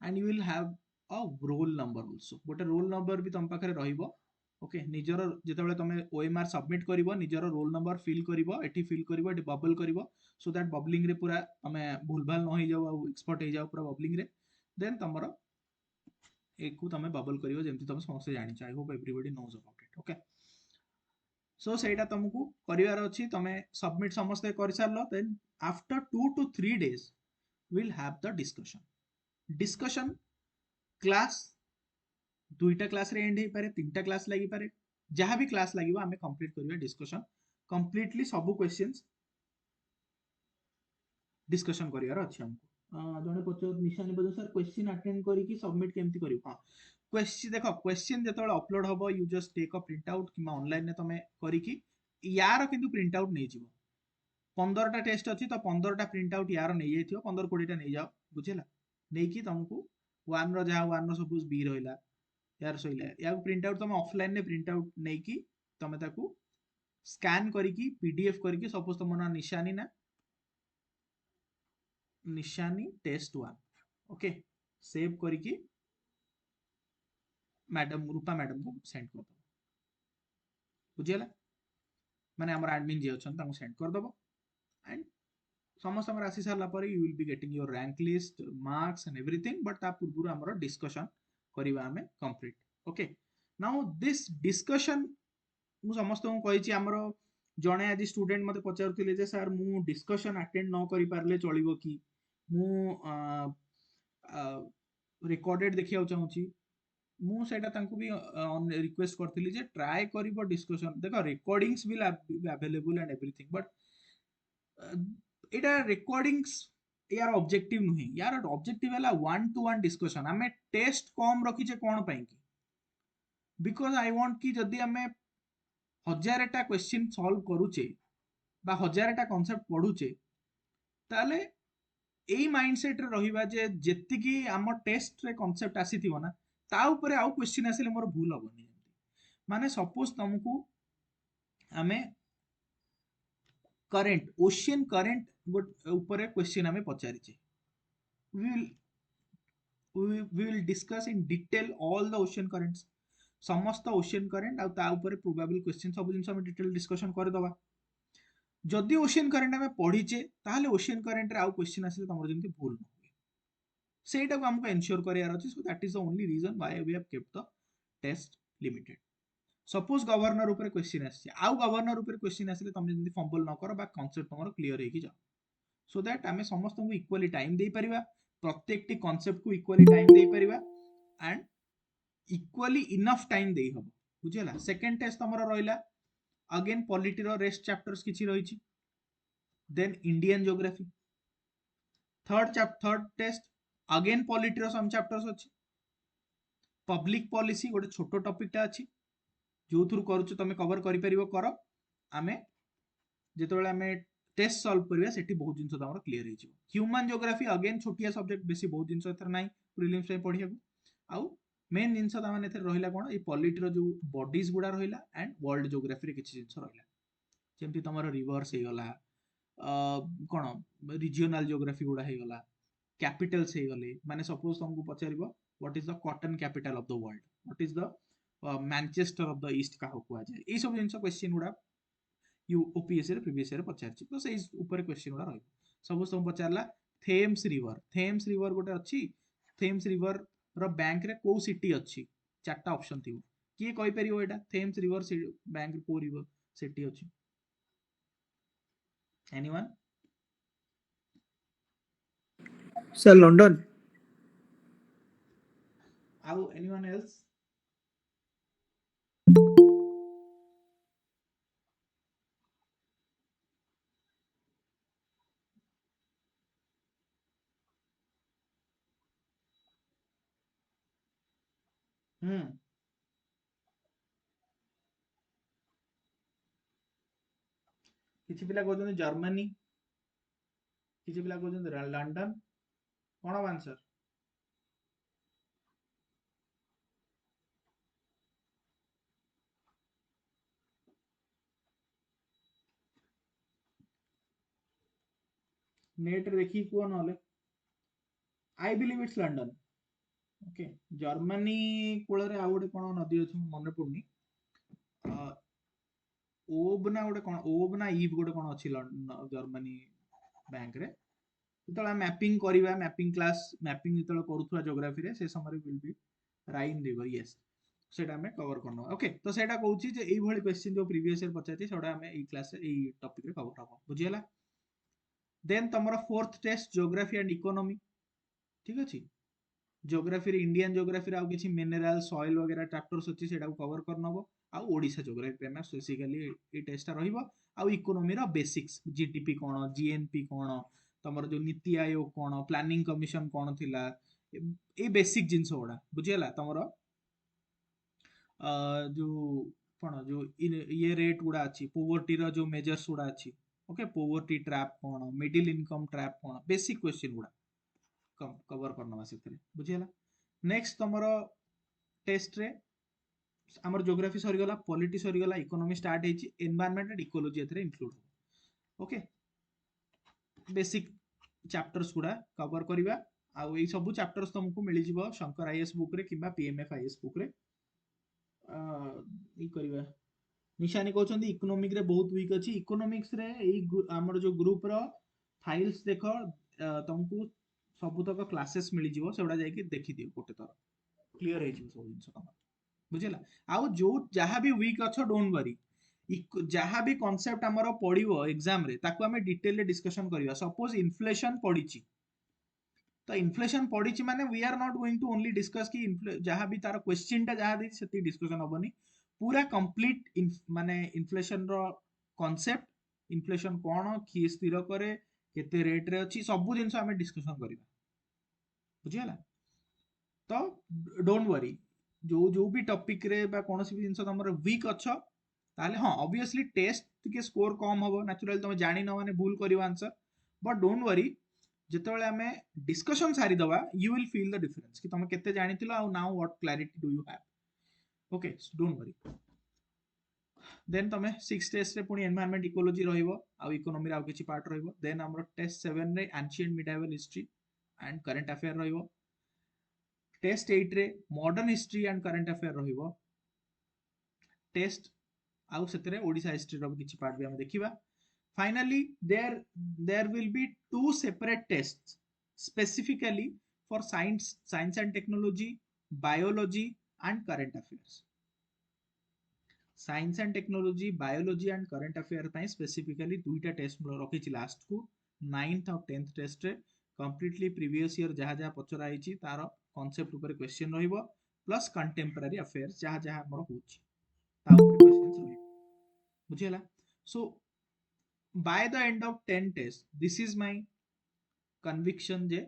and you will have a roll number also गोटे roll number भी तम पाखरे रहिबो ओके निजर जेतेबेले तमे OMR सबमिट करिवो निजर रोल नंबर फिल करिवो एठी फिल करिवो एठी बबल करिवो सो दैट बबलिंग रे पूरा तमे भूलभाल न होई जाओ एक्सपर्ट हो जाओ पूरा बबलिंग रे देन तमरो एकु तमे बबल करिवो जेमति तमे समस्त जानि चाहि hope everybody knows about it okay so सेटा तुमको करिवार अछि तमे सबमिट समस्त कर सारलो then after 2 to 3 days we'll have the discussion class दुईटा क्लास रे एंड हे पारे तीनटा क्लास लागि पारे जहां भी क्लास लागिवो हमें कंप्लीट करिवा डिस्कशन कंप्लीटली सब क्वेश्चंस डिस्कशन करियार अछि हमको जने पचार निशानी बदल सर क्वेश्चन अटेंड करी कि सबमिट केमती करियो हां क्वेश्चन देखो क्वेश्चन जेतବେଳେ अपलोड हबो you just take a print out कि ऑनलाइन ने तमे करी कि यार किंतु प्रिंट आउट नै जिवो 15टा टेस्ट अछि तो 15टा प्रिंट आउट यार नै जाइथियो 15 20 टा नै जाओ बुझिला नै कि तुमको 1 रो जहा 1 रो सपोज बी रहइला यार सइला या प्रिंट आउट तुम ऑफलाइन ने प्रिंट आउट नै कि तुम ताकू स्कैन करी कि पीडीएफ करी कि सपोज तुम ना निशानी टेस्ट 1 ओके सेव करी कि मैडम रूपा मैडम को सेंड कर दो बुझिला माने हमर एडमिन जे अछन ताको सेंड कर दबो एंड समस्त हमर आसी सारला पर you will be getting your rank list marks and everything but ता पूर्व हमर डिस्कशन करिवा हमें complete okay now this discussion मु समस्त को कहिछि हमर जणे आज स्टूडेंट मते पचारुथिले जे सर मु डिस्कशन अटेंड न करि पारले चलिबो कि मु रिकॉर्डेड देखिया चाहूछि मु सेटा तांको भी रिक्वेस्ट करथिली जे ट्राई करिवो डिस्कशन देखो recordings will available and everything but Etah recordings यार ऑब्जेक्टिव नुहे यार ऑब्जेक्टिव है 1-to-1 डिस्कशन हमें टेस्ट कम रखीचे कौन पाई कि बिकॉज आई वांट कि जदि हमें 1000टा क्वेश्चन सॉल्व करूचे बा 1000टा कांसेप्ट पढुचे ताले एई माइंडसेट रे रहिबा जे जेतिकी हम टेस्ट रे कांसेप्ट आसीथिबो ना ता ऊपर आउ क्वेश्चन आसिले मोर भूल हबनी माने सपोज तुमको हमें करंट ओशियन करंट ऊपर क्वेश्चन हमें पचारिचे we will discuss in detail all the ocean currents समस्त ओशियन करंट आ ता ऊपर प्रोबेबल क्वेश्चन सब जिंस हम डिटेल डिस्कशन कर दबा जदि ओशियन करंट हमें पढिचे ताले ओशियन करंट रे आउ क्वेश्चन आसे तमर जंती भूल न होय सेटा को हमको एंश्योर करियार अछि so that is the only reason why we have kept the test limited suppose governor ऊपर क्वेश्चन आसे आउ गवर्नर ऊपर क्वेश्चन आसे तम जंती फंबल न करो बा कांसेप्ट तमर क्लियर हे कि जाओ सो दैट आमे समस्त को इक्वली टाइम दे परिबा प्रत्येक टी कांसेप्ट को इक्वली टाइम दे परिबा एंड इक्वली इनफ टाइम दे हबो बुझिला सेकंड टेस्ट तमरो रहिला अगेन पॉलिटी रो रेस्ट चैप्टर्स किछि रहिछि then Indian geography third test again polity रो सम चैप्टर्स अछि पब्लिक पॉलिसी गोटे छोटो टॉपिक टा अछि जो थ्रू करूछु तमे कवर करि परिबो करो आमे जेतबेले आमे टेस्ट सॉल्व करिया सेठी बहुत जिंस तमरो क्लियर हे जिवो ह्यूमन ज्योग्राफी अगेन छोटिया सब्जेक्ट बेसी बहुत जिंस एथर नाही प्रीलिम्स पे पढिया आउ मेन जिंस त माने एथर रहिला कोन ए पॉलिटी रो जो बॉडीज गुडा रहिला एंड वर्ल्ड ज्योग्राफी रे किछि जिंस रहिला जेमति तमरो रिवर्स हे गला कोन रीजनल ज्योग्राफी गुडा हे गला कैपिटल्स हे गले माने सपोज तुमको पचारिबो what is the cotton capital of the world what is the Manchester of the east का हुआ जाए ए सब जिंस क्वेश्चन गुडा यू ओपीएससी रे प्रीवियस रे पचारछि तो सेई ऊपर क्वेश्चन गुडा रहइ सपोज तुम पचारला थेम्स रिवर गोटे अछि थेम्स रिवर रो बैंक रे को सिटी अछि चारटा ऑप्शन थिबो किए कहि परिबो एटा थेम्स रिवर बैंक को रिवर सिटी अछि एनीवन सर लंडन आउ एनीवन एल्स किछि पिला कहउछन जर्मनी किछि पिला कहउछन लंडन कोन आंसर नेट रे देखि को नले I believe it's London okay Germany कोळे रे आ गोटे कोन नदी अछि मने पडनी ओब ना गोटे कोन ओब ना ईव गोटे कोन अछि जर्मनी बैंक रे जेतला मैपिंग करिवा मैपिंग क्लास मैपिंग जेतला करूथुवा ज्योग्राफी रे से समय will be Rhine river yes सेटा हमें कवर करनो ओके तो सेटा कहूची जे एई भली क्वेश्चन जो प्रीवियस ईयर पचाछि सेटा हमें एई क्लास रे एई टॉपिक रे कवर हबो बुझियला देन तमरो fourth test geography and economy ठीक अछि ज्योग्राफी रे इंडियन ज्योग्राफी रे आ किछि मिनरल सॉइल वगैरह चैप्टर्स अछि सेटा को कवर करनबो आ ओडिसा ज्योग्राफी पे ना स्पेसिफिकली ए टेस्ट रहिबो आ इकोनॉमी रो बेसिक्स जीडीपी कोन जीएनपी कोन तमर जो नीति आयोग कोन प्लानिंग कमिशन कोन थिला ए बेसिक जिंस गुड़ा बुझियला तमर जो कोन जो ये रेट गुड़ा अच्छी पोवर्टी रो जो मेजर्स गुड़ा अच्छी ओके पोवर्टी ट्रैप कोन मिडिल इनकम ट्रैप कोन बेसिक क्वेश्चन गुड़ा कवर करनवा सेतरे बुझियला नेक्स्ट तमर टेस्ट रे हमर ज्योग्राफी सरी गला पॉलिटी सरी गला इकोनॉमी स्टार्ट हेची एनवायरनमेंट एंड इकोलॉजी एथरे इंक्लूड ओके बेसिक चैप्टर्स गुड़ा कवर करिवा आ एई सब चैप्टर्स तुमको मिली जिवो शंकर आईएएस बुक रे किबा पीएमएफ आईएएस बुक रे ई करिवा निशानी कहउछंदी इकोनॉमिक रे बहुत वीक अछि इकोनॉमिक्स रे एई हमर जो ग्रुप रो फाइल्स देखो तुमको सब तक क्लासेस मिली जिवो सेउडा जाई कि देखि दियो गोटे तर क्लियर हे जिवो सब जिंस तमर बुझिला आउ जो जहाँ भी वीक अच्छो डोंट वरी जहाँ भी कॉन्सेप्ट हमर पड़िवो एग्जाम रे ताको हमें डिटेल रे डिस्कशन करिवा सपोज इन्फ्लेशन पड़िची तो इन्फ्लेशन पड़िची माने we are not going to only discuss कि जहाँ भी तार क्वेश्चन टा जहाँ दी सेती डिस्कशन होबनी पूरा कंप्लीट माने इन्फ्लेशन रो कॉन्सेप्ट इन्फ्लेशन कोन की स्थिर करे केते रेट रे अछि सब जिंस हमें डिस्कशन करिवा बुझिला तो डोंट वरी जो जो भी टॉपिक रे बा कोनोसी भी जिंस तमर वीक अछ ताले हां ऑब्वियसली टेस्ट के स्कोर कम होबो नेचुरली तुम जानि न माने भूल करियो आंसर बट डोंट वरी जेतेबेले हमें डिस्कशन सारी दवा you will feel the difference कि तुम केते जानिथिलो आ now what clarity do you have okay don't worry then तुम 6 टेस्ट रे पुनी एनवायरनमेंट इकोलॉजी रहिबो आ इकोनॉमी रे आ किछि पार्ट रहिबो देन हमर टेस्ट 7 रे ancient medieval history and current affair रहिबो टेस्ट 8 रे modern history and current affair रहिबो टेस्ट आउ सेतरे ओडिसा हिस्ट्री रो किछि पार्ट भी हम देखिबा finally there will be two separate tests specifically for science and technology biology and current affairs science and technology biology and current affair ପାଇଁ specifically दुईटा test रखी last को 9th और 10th टेस्ट रे कंप्लीटली प्रीवियस ईयर जहाँ जहाँ पचरा आइछि तार कांसेप्ट ऊपर क्वेश्चन रहिबो प्लस कंटेम्पररी अफेयर्स जहाँ जहाँ हमर होछि ता ऊपर क्वेश्चंस रहिबो बुझिला सो by the end of 10 test this is my conviction जे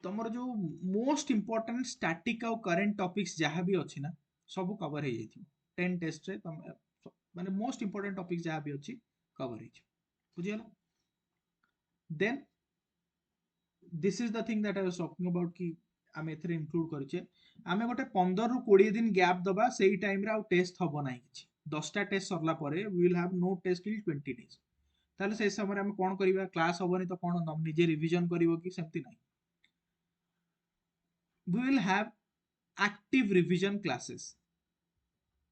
तमर जो मोस्ट इंपोर्टेंट स्टैटिक और करंट टॉपिक्स जहाँ भी अच्छी ना सब कवर हो जाइथिबो 10 टेस्ट रे तम माने मोस्ट इंपोर्टेंट टॉपिक्स जहाँ भी अच्छी कवर हो बुझियला then this is the thing that I was talking about कि आमे एथरे इंक्लूड करछे आमे गोटे 15 रु 20 दिन गैप दबा सेही टाइम रे आ टेस्ट हबो नाही किछि 10 टा टेस्ट सरला परे we will have no test till 20 days ताले से समय रे हम कोन करिवा क्लास हबोनी तो कोन निजे रिवीजन करिवो कि सेमति नाही we will have active revision classes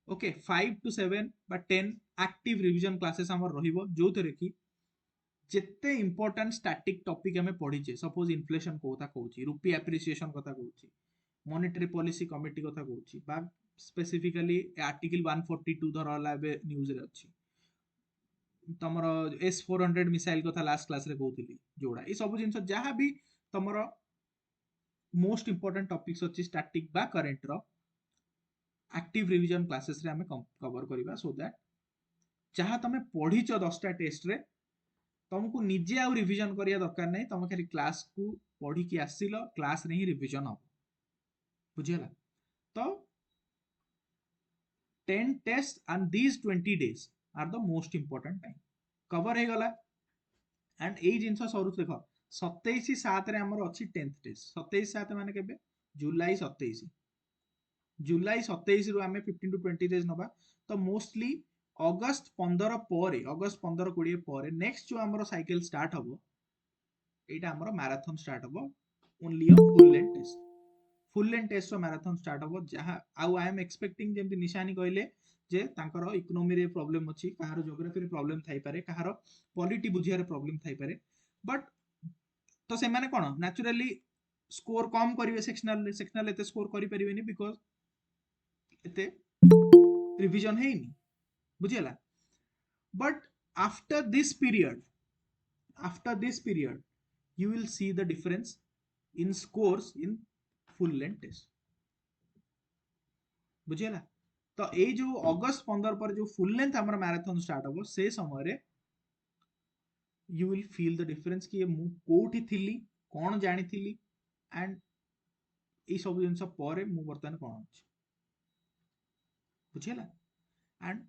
okay 5 to 7 but 10 active revision classes हमर रहिबो जो थरे कि जेते इंपोर्टेंट स्टैटिक टॉपिक हमें पढिचे सपोज इन्फ्लेशन कोथा कहूची रुपी एप्रिसिएशन कथा कहूची मॉनेटरी पॉलिसी कमिटी कथा कहूची बा स्पेसिफिकली आर्टिकल 142 धरला बे न्यूज रे अछि तमरो S400 मिसाइल कथा लास्ट क्लास रे कहउतली जोडा ई सब जिंस जहां भी तमरो मोस्ट इंपोर्टेंट टॉपिक्स अच्छी स्टैटिक बा करंट रो एक्टिव रिवीजन क्लासेस रे हमें कवर करिवा सो दैट जहां तमे पढिच 10 टा टेस्ट रे तुमको निजे आउ रिवीजन करिया दरकार नै तुम खाली क्लास को पढी कि आसिलो क्लास रे ही रिवीजन हो बुझियला तो 10 test and these 20 days are the most important time cover हे गला एंड ए जिंस सरू देखो 27/7 रे हमर अछि 10th टेस्ट 27/7 माने केबे जुलाई 27 जुलाई 27 रु हमें 15 to 20 डेज नबा तो मोस्टली अगस्त 15 ପରେ अगस्त 15 20 ପରେ नेक्स्ट जो हमर साइकिल स्टार्ट हबो एटा हमर मैराथन स्टार्ट हबो only a full length test रो मैराथन स्टार्ट हबो जहां आउ आई एम एक्सपेक्टिंग जेमति निशानी कहले जे तांकर इकोनॉमी रे प्रॉब्लम अछि कहार ज्योग्राफी रे प्रॉब्लम थाई पारे कहार पॉलिटी बुझिया रे प्रॉब्लम थाई पारे बट तो से माने कोन नेचुरली स्कोर कम करिवे सेक्शनल एते स्कोर करि परिबेनी बिकॉज़ एते रिवीजन हेइनी बुझियला but after this period you will see the difference in scores in full length test बुझियला तो ए जो अगस्त 15 पर जो फुल लेंथ हमर मैराथन स्टार्ट हबो से समय रे you will feel the difference कि ମୁଁ କୋଉଠି ଥିଲି କଣ ଜାଣିଥିଲି and ଏଇ ସବୁ ଜିନିଷ ପରେ ମୁଁ ବର୍ତ୍ତମାନ କଣ ଅଛି ବୁଝିଲା and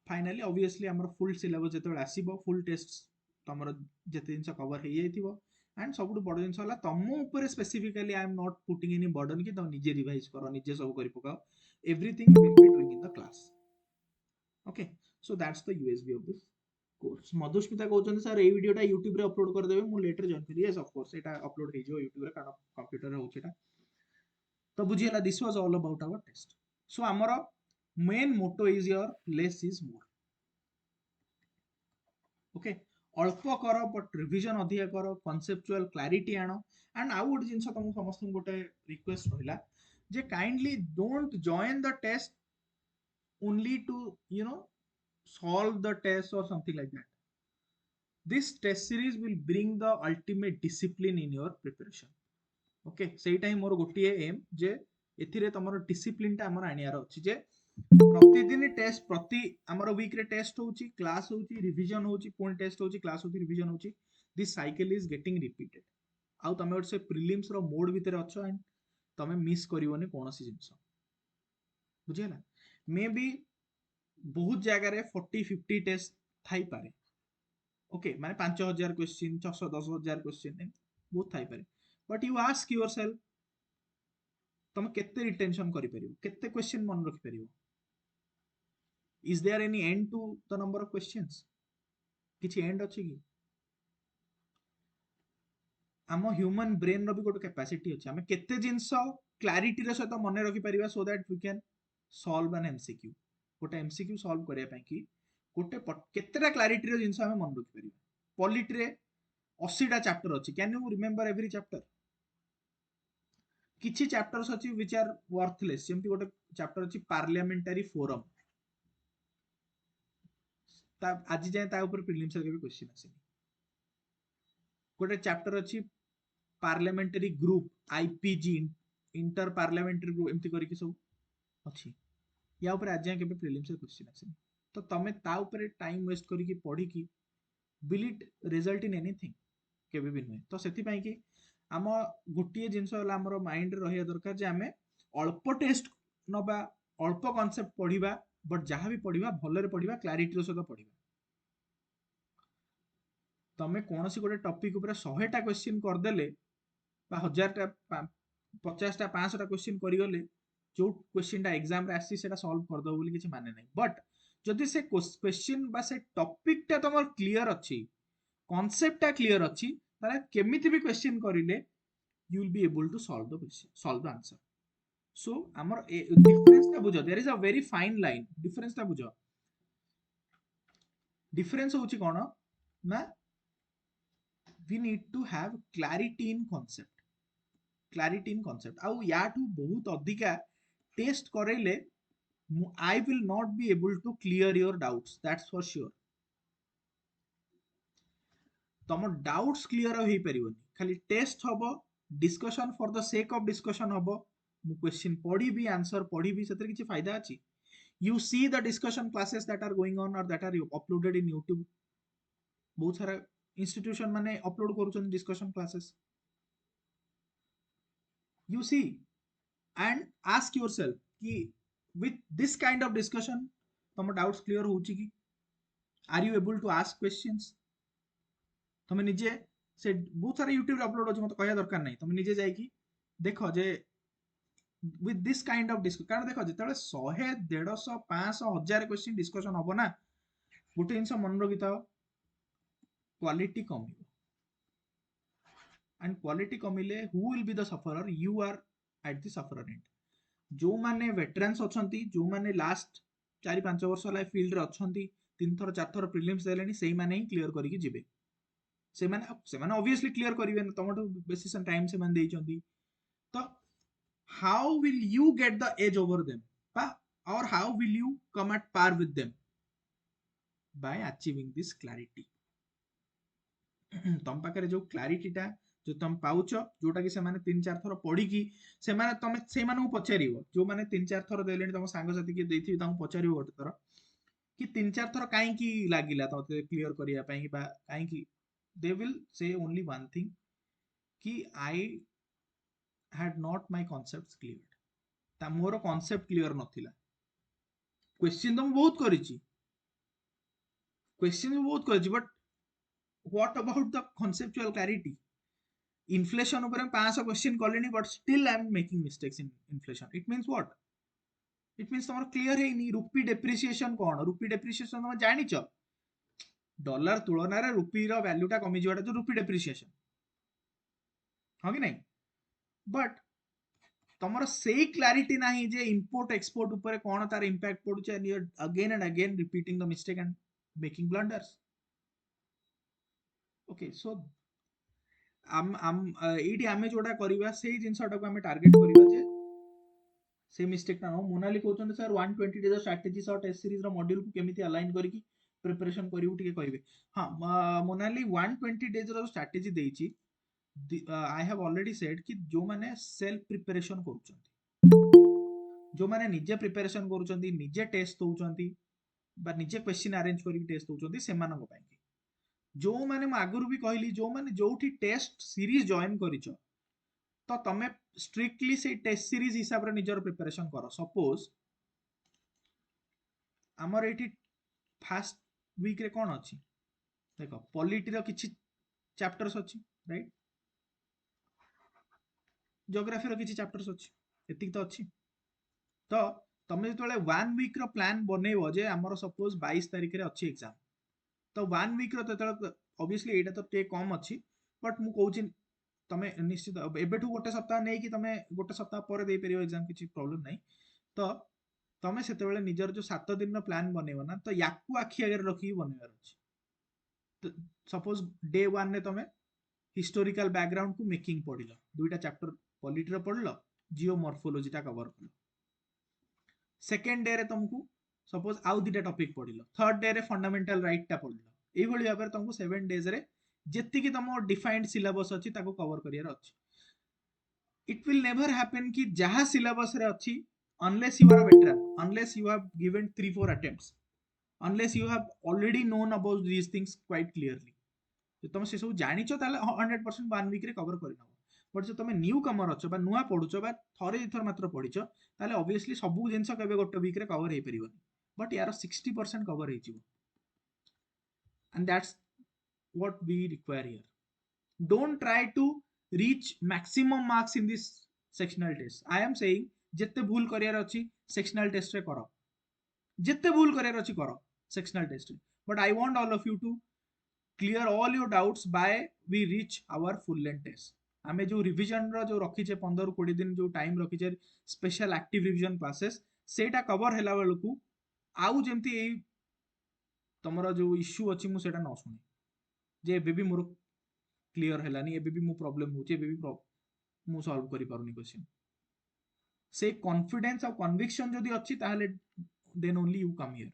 finally obviously ଆମର full syllabus ଯେତେବେଳେ ଆସିବ full tests ତମର ଯେତେ ଜିନିଷ cover ହେଇଯାଇଥିବ and ସବୁଠୁ ବଡ଼ ଜିନିଷ ହେଲା ତମ ଉପରେ specifically I am not putting any burden କି ତମେ ନିଜେ revise କର ନିଜେ ସବୁ କରି ପକାଅ everything will be doing in the class okay so that's the USB of this course Madhusmita कहउछन सर ए वीडियोटा YouTube रे अपलोड कर देबे मु लेट रे जॉइन करी yes of course Etah upload हे जो YouTube रे कारण कंप्यूटर रे होछ एटा तो बुझियला this was all about our test so हमर main motto is your less is more okay अल्प कर बट रिवीजन अधिक कर कॉन्सेप्चुअल क्लैरिटी आनो एंड आउ गोटे जिंस तुम समस्त गोटे रिक्वेस्ट रहिला जे kindly don't join the test only to you know solve the test or something like that. This test series will bring the ultimate discipline in your preparation. Okay, ସେଇଟା ହିଁ ମୋର ଗୋଟିଏ ଏମ୍ ଯେ ଏଥିରେ ତମର ଡିସିପ୍ଲିନ୍ ଟା ଆମର ଆଣିବାର ଅଛି ଯେ ପ୍ରତିଦିନ ଟେଷ୍ଟ ପ୍ରତି ଆମର ୱିକ୍ ରେ ଟେଷ୍ଟ ହଉଛି କ୍ଲାସ୍ ହଉଛି ରିଭିଜନ ହଉଛି ପୁଣି ଟେଷ୍ଟ ହଉଛି କ୍ଲାସ୍ ହଉଛି ରିଭିଜନ ହଉଛି this cycle is getting repeated ଆଉ ତମେ ଗୋଟେ ସେ ପ୍ରିଲିମ୍ସ ର ମୋଡ୍ ଭିତରେ ଅଛ ଏଣ୍ଡ ତମେ ମିସ୍ କରିବନି କୌଣସି ଜିନିଷ ବୁଝିହେଲା ମେ ବି बहुत जगह 40-50 टेस्ट थाई पारे ओके माने 5000 क्वेश्चन 610,000 क्वेश्चन बहुत थाई पारे बट यू आस्क योरसेल्फ तुम केते रिटेंशन करि परिबो केते क्वेश्चन मन रखि परिबो is there any end to the number of questions किछि एंड अछि कि आम ह्यूमन ब्रेन रो भी गोटे कैपेसिटी अछि हमें केते जिंस क्लैरिटी रे सहित मन रखि परिबा so that we can solve an MCQ गोटे एमसीक्यू सॉल्व करिया पई कि गोटे केतेटा क्लैरिटी रो जिंस हमें मन रखि परिबा पॉलिटी रे 80 टा चैप्टर अछि can you remember every chapter किछि चैप्टर्स अछि व्हिच आर वर्थलेस जेमति गोटे चैप्टर अछि पार्लियामेंटरी फोरम ता आज जाय ता ऊपर प्रीलिम्स रे भी क्वेश्चन आसी गोटे चैप्टर अछि parliamentary group IPG inter parliamentary group एमति करि कि सब अछि या ऊपर आज जाय केबे प्रीलिम्स रे क्वेश्चन आसी तो तमे ता ऊपर टाइम वेस्ट करि कि पढी कि will it result in anything केबे भी नै तो सेति पई कि आम गोटिए जिनस होला हमर माइंड रे रहिया दरकार जे हमें अल्प टेस्ट नबा अल्प कांसेप्ट पढिबा बट जहां भी पढिबा भलरे पढिबा क्लैरिटी रो सहित पढिबा तमे कोनोसी गोटे टॉपिक ऊपर 100 टा क्वेश्चन कर देले बा 1000 टा 50 टा 500 टा क्वेश्चन करि गले जो क्वेश्चन टा एग्जाम रे आसी सेटा सॉल्व कर दो बोली किछि माने नै बट जदि से क्वेश्चन बा से टॉपिक टा तमर क्लियर अछि कांसेप्ट टा क्लियर अछि तारे केमिति भी क्वेश्चन करिले you will be able to solve the question solve the answer so amar difference ta bujo there is a very fine line difference ta bujo difference hochi kono na we need to have clarity in concept au ya to bahut adhika test करेले I will not be able to clear your doubts that's for sure तम doubts clear हो परिबनी खाली test हबो discussion for the sake of discussion हबो मु question पढ़ी भी answer पढ़ी भी सेतर किछि फायदा अछि you see the discussion classes that are going on और that are uploaded in YouTube बहुत सारा इंस्टीट्यूशन माने अपलोड करूछन discussion classes you see and ask yourself कि with this kind of discussion तम डाउट्स क्लियर होउची कि are you able to ask questions तमे निजे से बहुत सारा YouTube रे अपलोड अछि मते कहया दरकार नै तमे निजे जाय कि देखो जे with this kind of discussion कारण देखो जेतेले 100 150 500 1000 क्वेश्चन डिस्कशन हबो ना गोटे जिंस मन रखिता क्वालिटी कमिबो एंड क्वालिटी कमिले who will be the sufferer you are at the sufferer and जो माने वेटरान्स अछंती जो माने लास्ट 4-5 वर्ष ला फील्ड रे अछंती 3 थर 4 थर प्रीलिम्स देलेनी सेही माने ही क्लियर करिकि जिवे से माने ऑब्वियसली क्लियर करिवे तमटो बेसी टाइम से माने देइचंती तो how will you get the edge over them or how will you come at par with them by achieving this clarity तम पाखरे जो क्लैरिटी टा जो तुम पाउछ जोटा कि से माने 3-4 थर पढी कि से माने तमे से माने पचारिबो जो माने 3-4 थर देलेनी तम सांग साथी के देथि ताऊ पचारिबो गोटे थर कि 3-4 थर काई की लागिला तते क्लियर करिया पई बा काई की they will say only one thing कि I had not my concepts cleared. ता मोर concept clear नथिला. Question तो मैं बहुत करिची. Question भी बहुत करिची, but what about the conceptual clarity? Inflation ऊपर 500 question colony, but still I am making mistakes in inflation. It means what? It means तमर clear है नहीं. रुपी depreciation कौन? रुपी depreciation तम जानी चो. डॉलर तुलना रे रुपी रो वैल्यू टा कमी जोड़ा तो रुपी depreciation. हाँ कि नहीं? But तमर सेही क्लैरिटी नहीं जे इंपोर्ट एक्सपोर्ट ऊपर कौन तार impact पड़ुचे, and you are again and again repeating the mistake and making blunders. Okay, so एठी आमे जोड़ा करिवा सेही जिंसटा को आमे टारगेट करिवा जे से मिस्टेक ना हो. मोनाली कहउछन सर 120 डेज स्ट्रेटजी सह टेस्ट सीरीज रो मॉड्यूल को केमिति अलाइन करिकि प्रिपरेशन करिवु टिके कहबे. हां मोनाली 120 डेज रो स्ट्रेटजी देइची. आई हैव ऑलरेडी सेड कि जो माने सेल्फ प्रिपरेशन करूछन, जो माने निजे प्रिपरेशन करूछन, निजे टेस्ट दोउछन बा निजे क्वेश्चन अरेंज करिकि टेस्ट दोउछन, सेमानन को पाई. जो माने म आगुरु भी कहली जो माने जोठी टेस्ट सीरीज जॉइन करिछ तो तमे स्ट्रिक्टली से टेस्ट सीरीज हिसाब रे निजर प्रिपरेशन करो. सपोज हमर एठी फर्स्ट वीक रे कोन अछि देखो, पॉलिटी रो किछि चैप्टर्स अछि राइट, ज्योग्राफी रो किछि चैप्टर्स अछि, एतिक तो अछि. तो तमे जतले 1 वीक रो प्लान बनेइबो जे हमर सपोज 22 तारिख रे अछि एग्जाम, तो 1 वीक रो ततले ऑब्वियसली एटा तो टे कम अछि, बट मु कहउछि तमे निश्चित एबेठू गोटे सप्ताह नै कि तमे गोटे सप्ताह पर दे परियो एग्जाम, किछि प्रॉब्लम नै. तो तमे सेते बेले निजर जो 7 दिन रो प्लान बनेइबो ना, तो याकू आखि आगे रखि बनेइबार अछि. तो सपोज डे 1 ने तमे हिस्टोरिकल बैकग्राउंड को मेकिंग पढिलो, दुईटा चैप्टर पॉलिटी रो पढलो, जियोमॉर्फोलॉजी टा कवर करलो. सेकंड डे रे तुमको सपोज आउ दुईटा टॉपिक पढिलो, थर्ड डे रे फंडामेंटल राइट टा पढिलो. एई भली भाबरे तुमको 7 डेज रे जेत्ती कि तुम डिफाइंड सिलेबस अछि ताको कवर करियर अछि. इट विल नेवर हैपन कि जहा सिलेबस रे अछि, unless you are a veteran, unless you have given 3-4 attempts, unless you have already known about these things quite clearly. जो तुम से सब जानि छ ताले 100% 1 वीक रे कवर करि नबो. बट जो तुम न्यू कमर अछ बा नुआ पढुछ बा थरे इथर मात्र पढिछ, ताले ऑब्वियसली सब जिंस केबे गोटे वीक रे कवर हे परिबोनी, बट यार 60% कवर हे जिवो. And that's what we require here. Don't try to reach maximum marks in this sectional test. I am saying jette bhul kariar achi sectional test re karo, jette bhul kariar achi karo sectional test re, but I want all of you to clear all your doubts by we reach our full length test. आमे जो revision रो जो रखी छे 15-20 दिन जो time रखी छे special active revision classes, सेटा कवर हैला बेलकू आउ जेमती ए तमरो जो इश्यू अछि मु सेटा न सुनी जे एबे भी मोर क्लियर हैलानी, एबे भी मु प्रॉब्लम होची, एबे भी मु सॉल्व करि पारुनी क्वेश्चन. से कॉन्फिडेंस और कन्विक्शन जदि अछि ताहले then only you come here.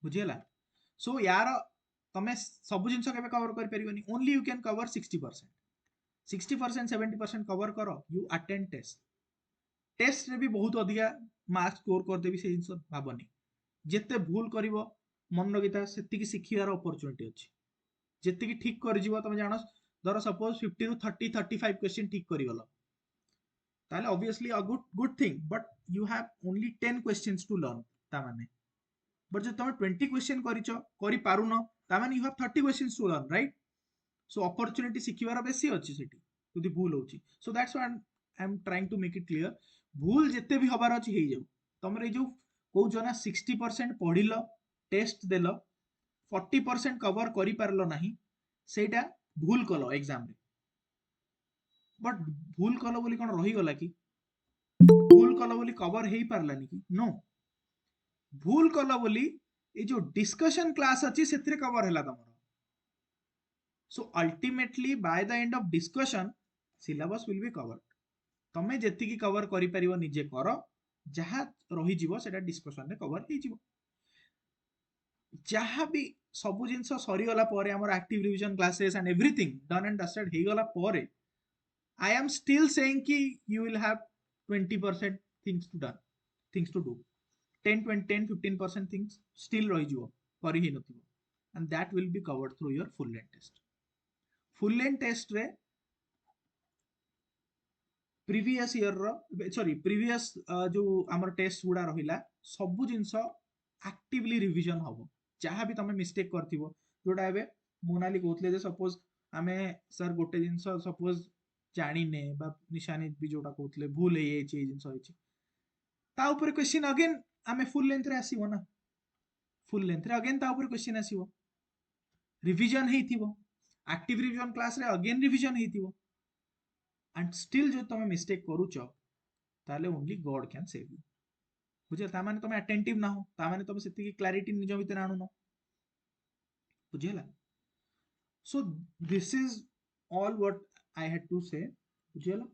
बुझियला? सो यार तमे सब जिंस केबे कवर करि परिबनी, only you can cover 60%. 60% 70% cover करो, यू अटेंड टेस्ट. टेस्ट रे भी बहुत अधिका मार्क्स स्कोर कर देबी से जिंस भाबनी. जेते भूल करिवो मन रगिता सेति की सिखियार अपॉर्चुनिटी अछि. जेति की ठीक कर जिवो तमे जानो, धर सपोज 50 टू 30 35 क्वेश्चन ठीक करि गलो, ताले obviously a good thing, but you have only 10 questions to learn. ता माने बट जो तमे 20 क्वेश्चन करिचो करि पारुनो, ता माने you have 30 questions to learn, right? So opportunity सिखिवार बेसी अछि सेठी जदि भूल होची. So that's why I am trying to make it clear. भूल जेते भी हबार अछि हेइ जाऊ. तमरे जो कहउछ ना 60% पढिलो, टेस्ट देलो, 40% कवर करि पारलो नाही, सेटा भूल कलो एग्जाम रे. बट भूल कलो बोली कोन रही गला कि? भूल कलो बोली कवर हेइ पारलानी कि? नो. भूल कलो बोली ए जो डिस्कशन क्लास अछि सेतरे कवर हैला तमरो. So ultimately by the end of discussion syllabus will be covered. तमे जेति की कवर करि परिबो निजे करो, जहा रही जिवो सेटा डिस्कशन रे कवर हे जिवो. जहा भी सब जिंस सरी गला परे हमर active revision classes and everything done and dusted हे गला परे, I am still saying कि you will have 20% things to do. 10 15% things still रही जिवो, करि हे नथिबो. and that will be covered through your full length test. Full length test रे previous year previous जो आमर टेस्ट गुड़ा रहिला सब जिंस एक्टिवली रिवीजन हबो जहाँ भी तमे मिस्टेक करथिबो जोटा एबे मोनाली कहतले जे सपोज आमे सर गोटे जिंस सपोज जानी ने बा निशानी भी जोटा कहतले भूल हे ये जिंस होइछि ता ऊपर क्वेश्चन अगेन आमे फुल लेंथ रे आसीबो ना फुल लेंथ रे अगेन ता ऊपर क्वेश्चन आसीबो रिवीजन हेइथिबो एक्टिव रिवीजन क्लास रे अगेन रिवीजन हेइथिबो एंड स्टिल जो तुम मिस्टेक करूच ताले only God can save you बुझे ता माने तुम अटेंटिव ना हो ता माने तुम सेति क्लैरिटी निज भीतर आनुनो बुझेला so this is all what I had to say बुझेला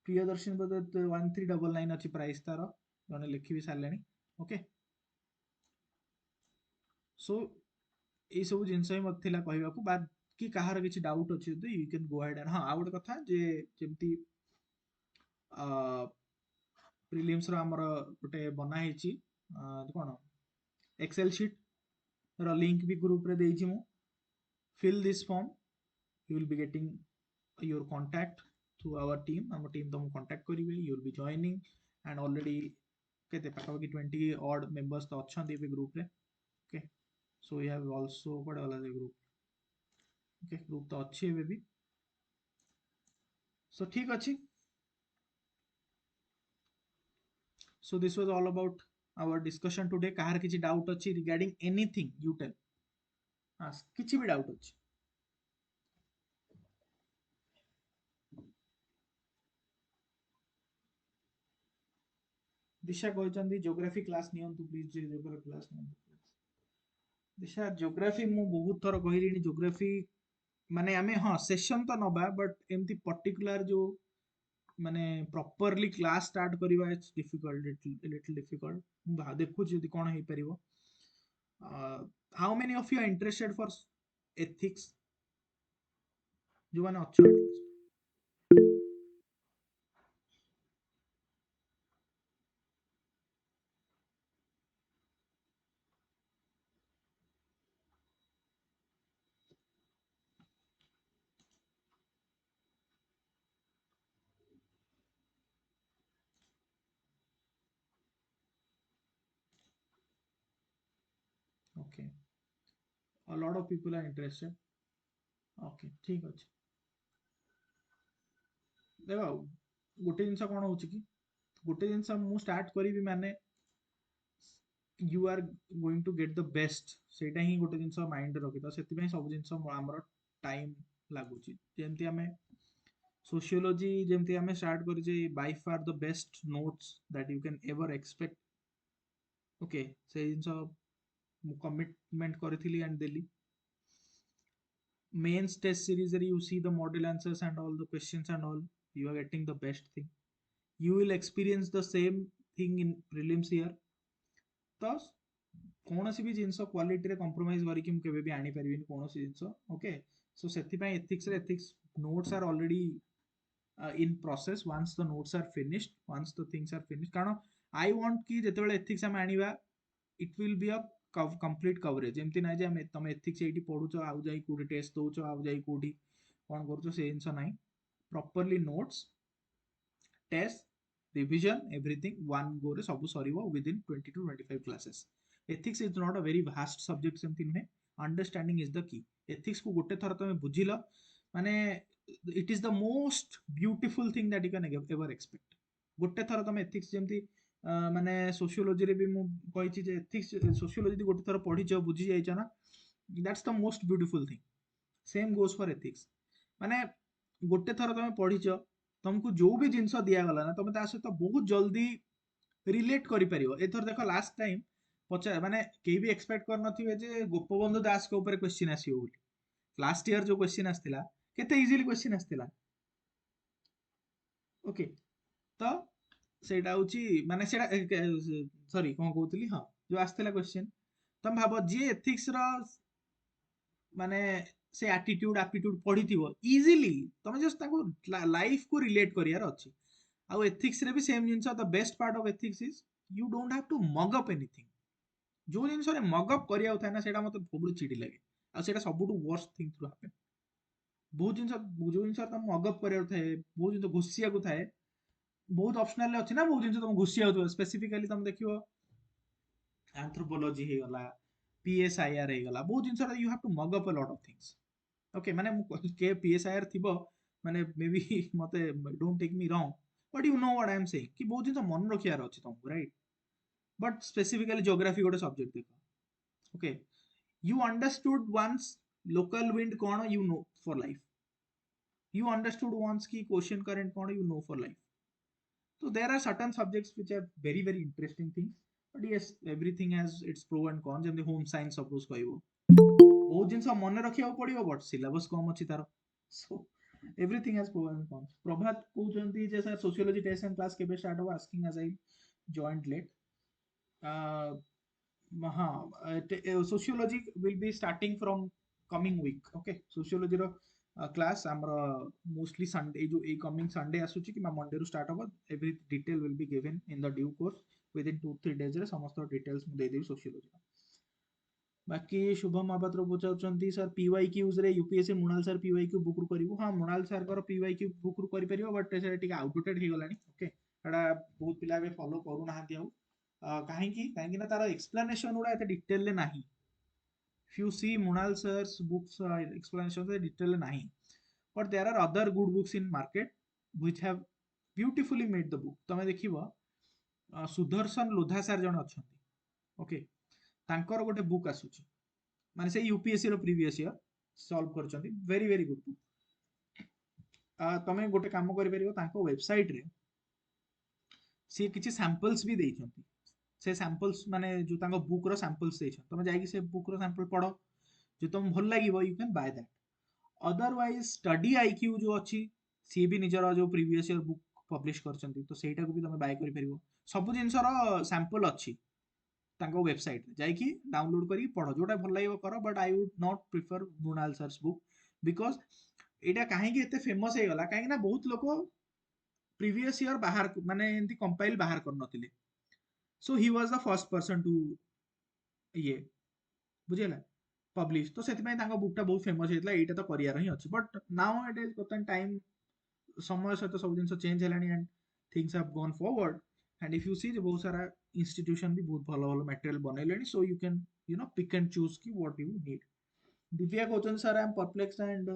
प्रियदर्शन बदत 1399 अछि प्राइस तार जने लिखि भी सारलेनी ओके सो ए सब जिंस ही मत थिला कहबा को बाद कि कहार किछि डाउट अछि तो you can go ahead and हां आ गोटे कथा जे जेमती प्रिलिम्स रो हमर गोटे बना हेछि कोन एक्सेल शीट रो लिंक भी ग्रुप रे देछि मु fill this form you will be getting your contact through our team तुम contact करिवे you will be joining and already केते पाखापाखि 20 odd members तो अच्छन देबे ग्रुप रे okay so we have also code वाला दे ग्रुप ओके ग्रुप तो अच्छी है भी सो ठीक अछि so this was all about our discussion today कहार किछि डाउट अछि regarding anything you tell हां किछि भी डाउट अछि दिशा कहचंदी ज्योग्राफी क्लास नियंतु प्लीज ज्योग्राफी क्लास नियंतु दिशा ज्योग्राफी मु बहुत थर कहिलिनी ज्योग्राफी माने आमे हां सेशन तो नबा बट एमती पर्टिकुलर जो माने प्रॉपरली क्लास स्टार्ट करबा इट्स डिफिकल्ट लिटिल डिफिकल्ट बा देखु जदी कोन हे परिबो how many of you are interested for ethics जो माने अच्छा okay a lot of people are interested okay ठीक अछि देखो गोटे जिंस कोन होछि कि गोटे जिंस मु स्टार्ट करिवि माने you are going to get the best सेटा ही गोटे जिंस माइंड रखि त सेति पय सब जिंस हमर टाइम लागुची जेमति हमें सोशियोलॉजी जेमति हमें स्टार्ट करि जे by far the best notes that you can ever expect okay से जिंस मु कमिटमेंट करथिली and daily mains test series where you see the model answers and all the questions and all you are getting the best thing you will experience the same thing in prelims here तो कौन सी भी जिंस quality रे compromise करी कि केबे भी आनी परिबिन कौन सी जिंस ओके सो सेति पय ethics notes are already in process once the notes are finished once the things are finished कारण I want कि जेतेबेले एथिक्स हम आनिबा it will be a complete coverage जेमति ना जे हम तमे एथिक्स एठी पढुचो आउ जाई कोडी टेस्ट दोचो आउ जाई कोडी कोन करचो से जिंस नाही properly notes test revision everything one go रे सब सरीबो within 20 to 25 classes ethics is not a very vast subject सेमति नहे understanding is the key ethics को गोटे थर तमे बुझिलो माने it is the most beautiful thing that you can ever expect गोटे थर तमे ethics जेमति माने सोशियोलॉजी रे भी मु कहिछि जे एथिक्स सोशियोलॉजी गोटे थर पढिछ बुझि जाइछ ना that's the most beautiful thing same goes for ethics माने गोटे थर तमे पढिछ तुमको जो भी जिंस दिया गला ना तुम ता सहित बहुत जल्दी रिलेट करि परिबो एथर देखो लास्ट टाइम पचा माने केही भी एक्सपेक्ट कर नथिबे जे गोपबंधु दास के ऊपर क्वेश्चन आसीबो बोली लास्ट ईयर जो क्वेश्चन आस्थिला केते इजीली क्वेश्चन आस्थिला ओके तो सेटा होची माने सेटा सॉरी कोन कहउतली हां जो आस्थिला क्वेश्चन तुम भाबो जे एथिक्स रो माने से एटीट्यूड एप्टीट्यूड पढिथिबो इजीली तुम जस्ट ताको लाइफ को रिलेट करियार अछि आउ एथिक्स रे भी सेम जिंस the best part of ethics is you don't have to mug up anything जो जिनस मगअप करिया था ना सेटा मते बहुत चिड़ी लगे आ सेटा सबुठु वर्स्ट थिंग टू हैपन बहुत जिनस जो जिनस तुम मगअप करिया थाए बहुत जिनस घुसिया को थाए बहुत ऑप्शनल अच्छी ना बहुत जिनस तुम घुसिया हो स्पेसिफिकली तुम देखियो एंथ्रोपोलॉजी हे गला पीएसआईआर हे गला बहुत जिनस you have to mug up a lot of things okay माने के पीएसआईआर थिबो माने मे बी मते don't take me wrong but you know what I am saying कि बहुत जिनस मन रखियार अछि तुमको राइट बट स्पेसिफिकली ज्योग्राफी गोटे सब्जेक्ट देखो okay you understood once local wind कौन you know for life you understood once की ocean current कौन you know for life so there are certain subjects which are very very interesting things but yes everything has its pro and cons ଯେମିତି home science suppose କହିବ ବହୁତ ଜିନିଷ ମନେ ରଖିବାକୁ ପଡିବ but syllabus କମ ଅଛି ତାର so everything has pro and cons ପ୍ରଭାତ କହୁଛନ୍ତି ଯେ sir sociology test and class କେବେ start ହବ asking as I joined late sociology will be starting from coming week okay sociology row class ଆମର mostly sunday जो ए coming sunday आसुची कि monday ରୁ start हबो every detail will be given in the due course within 2-3 days रे समस्त details मु दे देबी sociology बाकी शुभम महापात्र पचाउछंती सर पीवाईक्यूज रे UPSC Mrinal sir PYQ book रू करिवो हां मृणाल सर कर पीवाईक्यू बुक रू करि परिबो बट सेटा टिके आउटडेटेड हे गलानी ओके एडा बहुत पिला बे फॉलो करू नाहंती आउ कहीं ना तार एक्सप्लेनेशन गुड़ा एते डिटेल ले नाही if you see Munal sir's books explanation they detail nahi but there are other good books in market which have beautifully made the book तमे देखिबो सुदर्शन लोधा सर जण अछंती ओके तांकर गोटे बुक आसुची माने से यूपीएससी रो प्रीवियस ईयर सॉल्व करचंती very very good book तमे गोटे काम करि परिबो तांको वेबसाइट रे सी किछि सैंपल्स भी देइछंती से सैंपल्स माने जो तांको बुक रो सैंपल्स देइछ तमे जाई कि से बुक रो सैंपल पढो जो तुम भल लागिवो you can buy that otherwise study IQ जो अछि सी भी निजर जो प्रीवियस ईयर बुक पब्लिश करचंती तो सेटा को भी तमे बाय करि परिबो सब जिंस रो सैंपल अछि तांको वेबसाइट रे जाई कि डाउनलोड करी पढो जोटा भल लागिवो करो but I would not prefer Mrinal sir's book because एटा काहे कि एते फेमस हे गला काहे कि ना बहुत लोक प्रीवियस ईयर बाहर माने एंती कंपाइल बाहर कर नथिले so he was the first person to ये बुझेला पब्लिश तो सेति तांको बुकटा बहुत फेमस हेतला एटा तो करियार ही अछि but now it is gotten time समय सहित सब जिंस चेंज हेलानी and things have gone forward and if you see जे बहुत सारा इंस्टीट्यूशन भी बहुत भलो भलो मटेरियल बनैलेनी so you can you know pick and choose की what you need Divya question sir I am perplexed and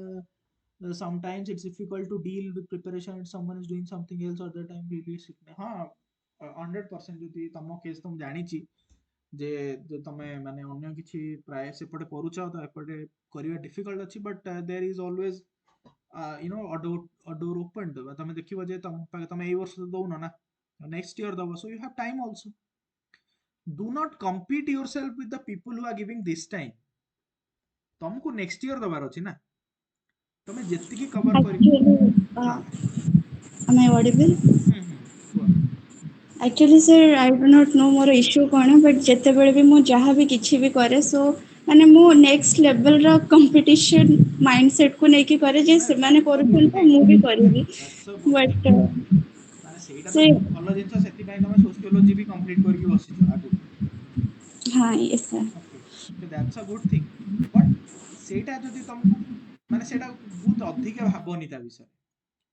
sometimes it's difficult to deal with preparation and someone is doing something else at the time really sick हाँ 100% যদি ତମ case ତ ମୁଁ ଜାଣିଛି ଯେ ତମେ ମାନେ ଅନ୍ୟ କିଛି ପ୍ରାୟ ସେପଟେ କରୁଛ ତ ଏପଟେ କରିବା ଡିଫିକଲ୍ଟ ଅଛି but there is always you know door open ତମେ ଦେଖିବ ଯେ ତମେ ଏଇ ବର୍ଷ ଦଉନ ନା ନେକ୍ସଟ ଇୟର ଦବ so you have time also do not compete yourself with the people who are giving this time ତମକୁ ନେକ୍ସଟ ଇୟର ଦବାର ଅଛି ନା ତମେ ଯେତିକି କଭର କରି ହଁ am I audible? କୁହ Actually sir I do not know more issue कौन बट जिते बड़े भी मु जहाँ भी किसी भी करे सो माने मु नेक्स्ट लेवल रा कंपटीशन माइंडसेट को लेके करे जे से माने that's a good करूछन तो thing मु भी करिवि that's a good thing but ମାନେ ସେଇଟା ତ से ବହୁତ ଭଲ ଜିନିଷ ସେଥିପାଇଁ ତମେ ସୋସିଓଲୋଜି ବି କମ୍ପ୍ଲିଟ କରିକି ବସିଛ ଆଗକୁ हाँ yes sir okay okay that's ଅ ଗୁଡ୍ ଥିଙ୍ଗ ବଟ୍ ସେଇଟା ଯଦି ତମକୁ ମାନେ ସେଇଟା ବହୁତ ଅଧିକା ଭାବନି ତା ବିଷୟରେ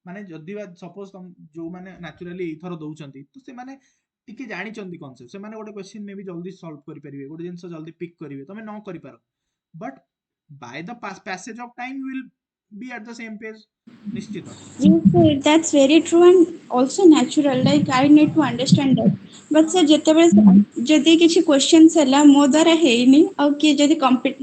ମାନେ ଯଦି ବା ସପୋଜ ଯୋଉମାନେ ନ୍ୟାଚୁରାଲି ଏଇଥର ଦଉଛନ୍ତି ତ ସେମାନେ ଟିକେ ଜାଣିଛନ୍ତି କନସେପ୍ଟ ସେମାନେ ଗୋଟେ କ୍ୱେଶ୍ଚିନ୍ ମେ ବି ଜଲ୍ଦି ସଲ୍ଭ କରିପାରିବେ ଗୋଟେ ଜିନିଷ ଜଲ୍ଦି ପିକ୍ କରିବେ ତମେ ନ କରିପାର but by the passage of time you will be at the same page ନିଶ୍ଚିତ yes sir that's very true and also natural like I need to understand that but sir ହଁ जिते बड़े जदि किसी क्वेश्चंस हला मो द्वारा हेनी और कि जदि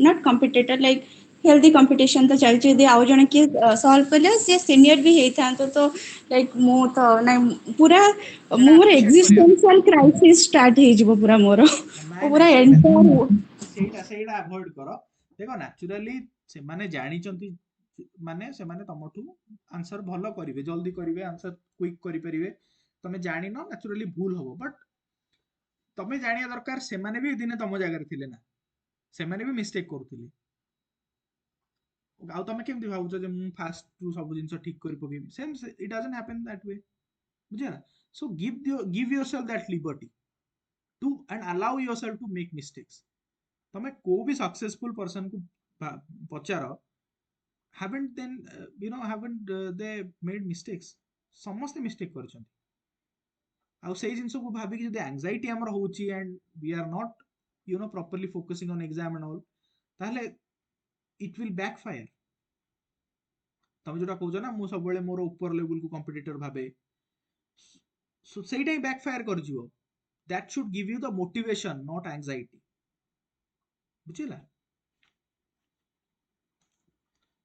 not competitor like healthy competition तो चलछि यदि आउ जने कि सॉल्व करले से सीनियर भी हेता तो लाइक मो तो ना पूरा ସେଇଟା मोर appreciate କରିବା କଥା एक्जिस्टेंशियल क्राइसिस स्टार्ट हे जिवो पूरा मोर ନାଇଁ पूरा ନାଇଁ ସେଇଟା एंटायर ସେଇଟା ସେଇଟା ଆଭଏଡ୍ କର ଦେଖ ନ୍ୟାଚୁରାଲି ସେମାନେ ଜାଣିଛନ୍ତି ମାନେ ସେମାନେ ତମଠୁ ଆନ୍ସର ଭଲ କରିବେ ଜଲ୍ଦି କରିବେ ଆନ୍ସର କ୍ୱିକ୍ କରିପାରିବେ ତମେ ଜାଣିନ ନ୍ୟାଚୁରାଲି ଭୁଲ ହବ ବଟ୍ ତମେ ଜାଣିବା ଦରକାର ସେମାନେ ବି ଦିନେ ତମ ଜାଗାରେ ଥିଲେ ନା ସେମାନେ ବି ମିଷ୍ଟେକ୍ କରୁଥିଲେ ଆଉ ତମେ କେମିତି ଭାବୁଛ ଯେ ମୁଁ ଫାଷ୍ଟରୁ ସବୁ ଜିନିଷ ଠିକ୍ କରି ପକେଇବି same it doesn't happen that way ବୁଝିଲା so give yourself that liberty to and allow yourself to make mistakes. तमे को भी सक्सेसफुल पर्सन को पचार haven't then haven't they made mistakes? समस्त मिस्टेक करछन आ से जिंस को भाबी कि जदी एंजाइटी हमर होची and we are not properly focusing on exam and all ताहले it will backfire. तमे जोटा कहउछ ना मु सब बेले मोर ऊपर लेवल को कंपिटिटर भाबे सो सेटा ही बैकफायर कर जिवो. That should give you the motivation not anxiety. बुझिला?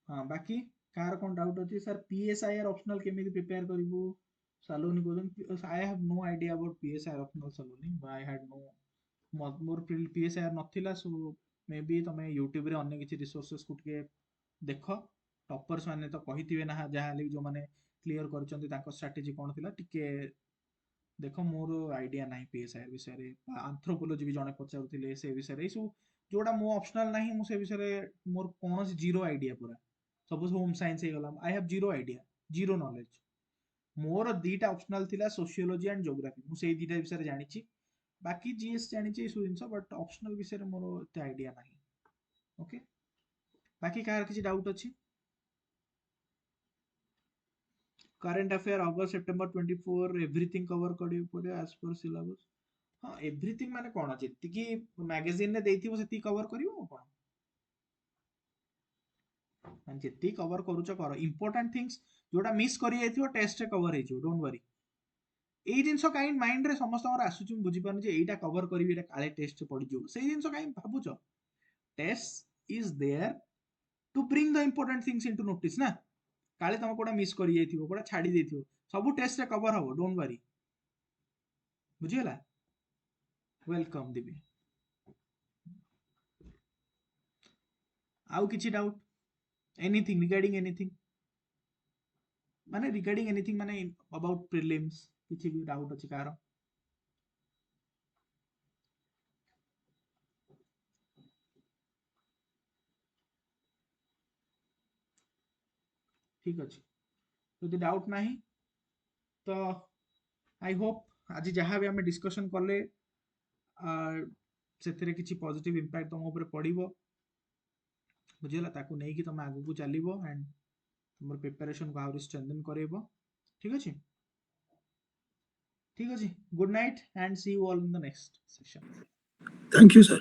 हां बाकी कार कोन डाउट अछि सर पीएसआईआर ऑप्शनल केमिति प्रिपेयर करबो सालोनी कोजन I have no idea about PSIR optional Saloni I had no मोर पीएसआईआर नथिला सो मे बी तमे YouTube रे अन्य किछि रिसोर्सेस को के देखो टॉपर्स माने तो कहिथिबे ना जहा ले जो माने क्लियर करचंती ताको स्ट्रेटजी कोन थिला टिके देखो मोर आईडिया नाही पीएसआईआर विषय रे एंथ्रोपोलॉजी भी जने पचाउथिले से विषय रे सो जोडा मो ऑप्शनल नाही मु से विषय रे मोर कोनोसी जीरो आईडिया पूरा सपोज होम साइंस हे गला I have zero idea zero knowledge. मोर दीटा ऑप्शनल थिला सोशियोलॉजी एंड ज्योग्राफी मु से दीटा विषय रे जानिछि बाकी जीएस जानिछि सो इनसो बट ऑप्शनल विषय रे मोर ते आईडिया नाही. ओके बाकी कार किछि डाउट अछि? करंट अफेयर अगस्त सेप्टेम्बर 24 एवरीथिंग कवर करियो पड़े एज पर सिलेबस. हां एवरीथिंग माने कोन जेति कि मैगजीन ने देथिबो सेति कवर करियो कोन माने जेति कवर करूछ कर इंपोर्टेंट थिंग्स जोटा मिस करि जाइथिबो टेस्ट रे कवर हे जो डोंट वरी. एई जिंसो काइन माइंड रे समस्त हमर आसुछु बुझी पानु जे एटा कवर करबी एटा काले टेस्ट पड़ी जो सेई जिंसो काइन भाबुछ. Test is there to bring the important things into notice ना काले तुम कोटा मिस कर जाइथिबो कोटा छाडी देथिबो सब टेस्ट रे कवर हो डोंट वरी. बुझियला? वेलकम दिबी. आउ किछि डाउट एनीथिंग रिगार्डिंग एनीथिंग माने रिगार्डिंग एनीथिंग माने अबाउट प्रीलिम्स किछि भी डाउट अछि कार? ठीक अछि यदि डाउट नाही तो आई होप आज जहाँ भी हमें डिस्कशन कले से किसी पॉजिटिव इंपैक्ट तुम ऊपर पड़ो बुझेगा ताकू नहीं कि तुम आगू को चलो एंड तुम प्रिपरेशन को आहुरी स्ट्रेंथन करेबो. ठीक अछि ठीक अछि. Good night and see you all in the next session. Thank you, sir.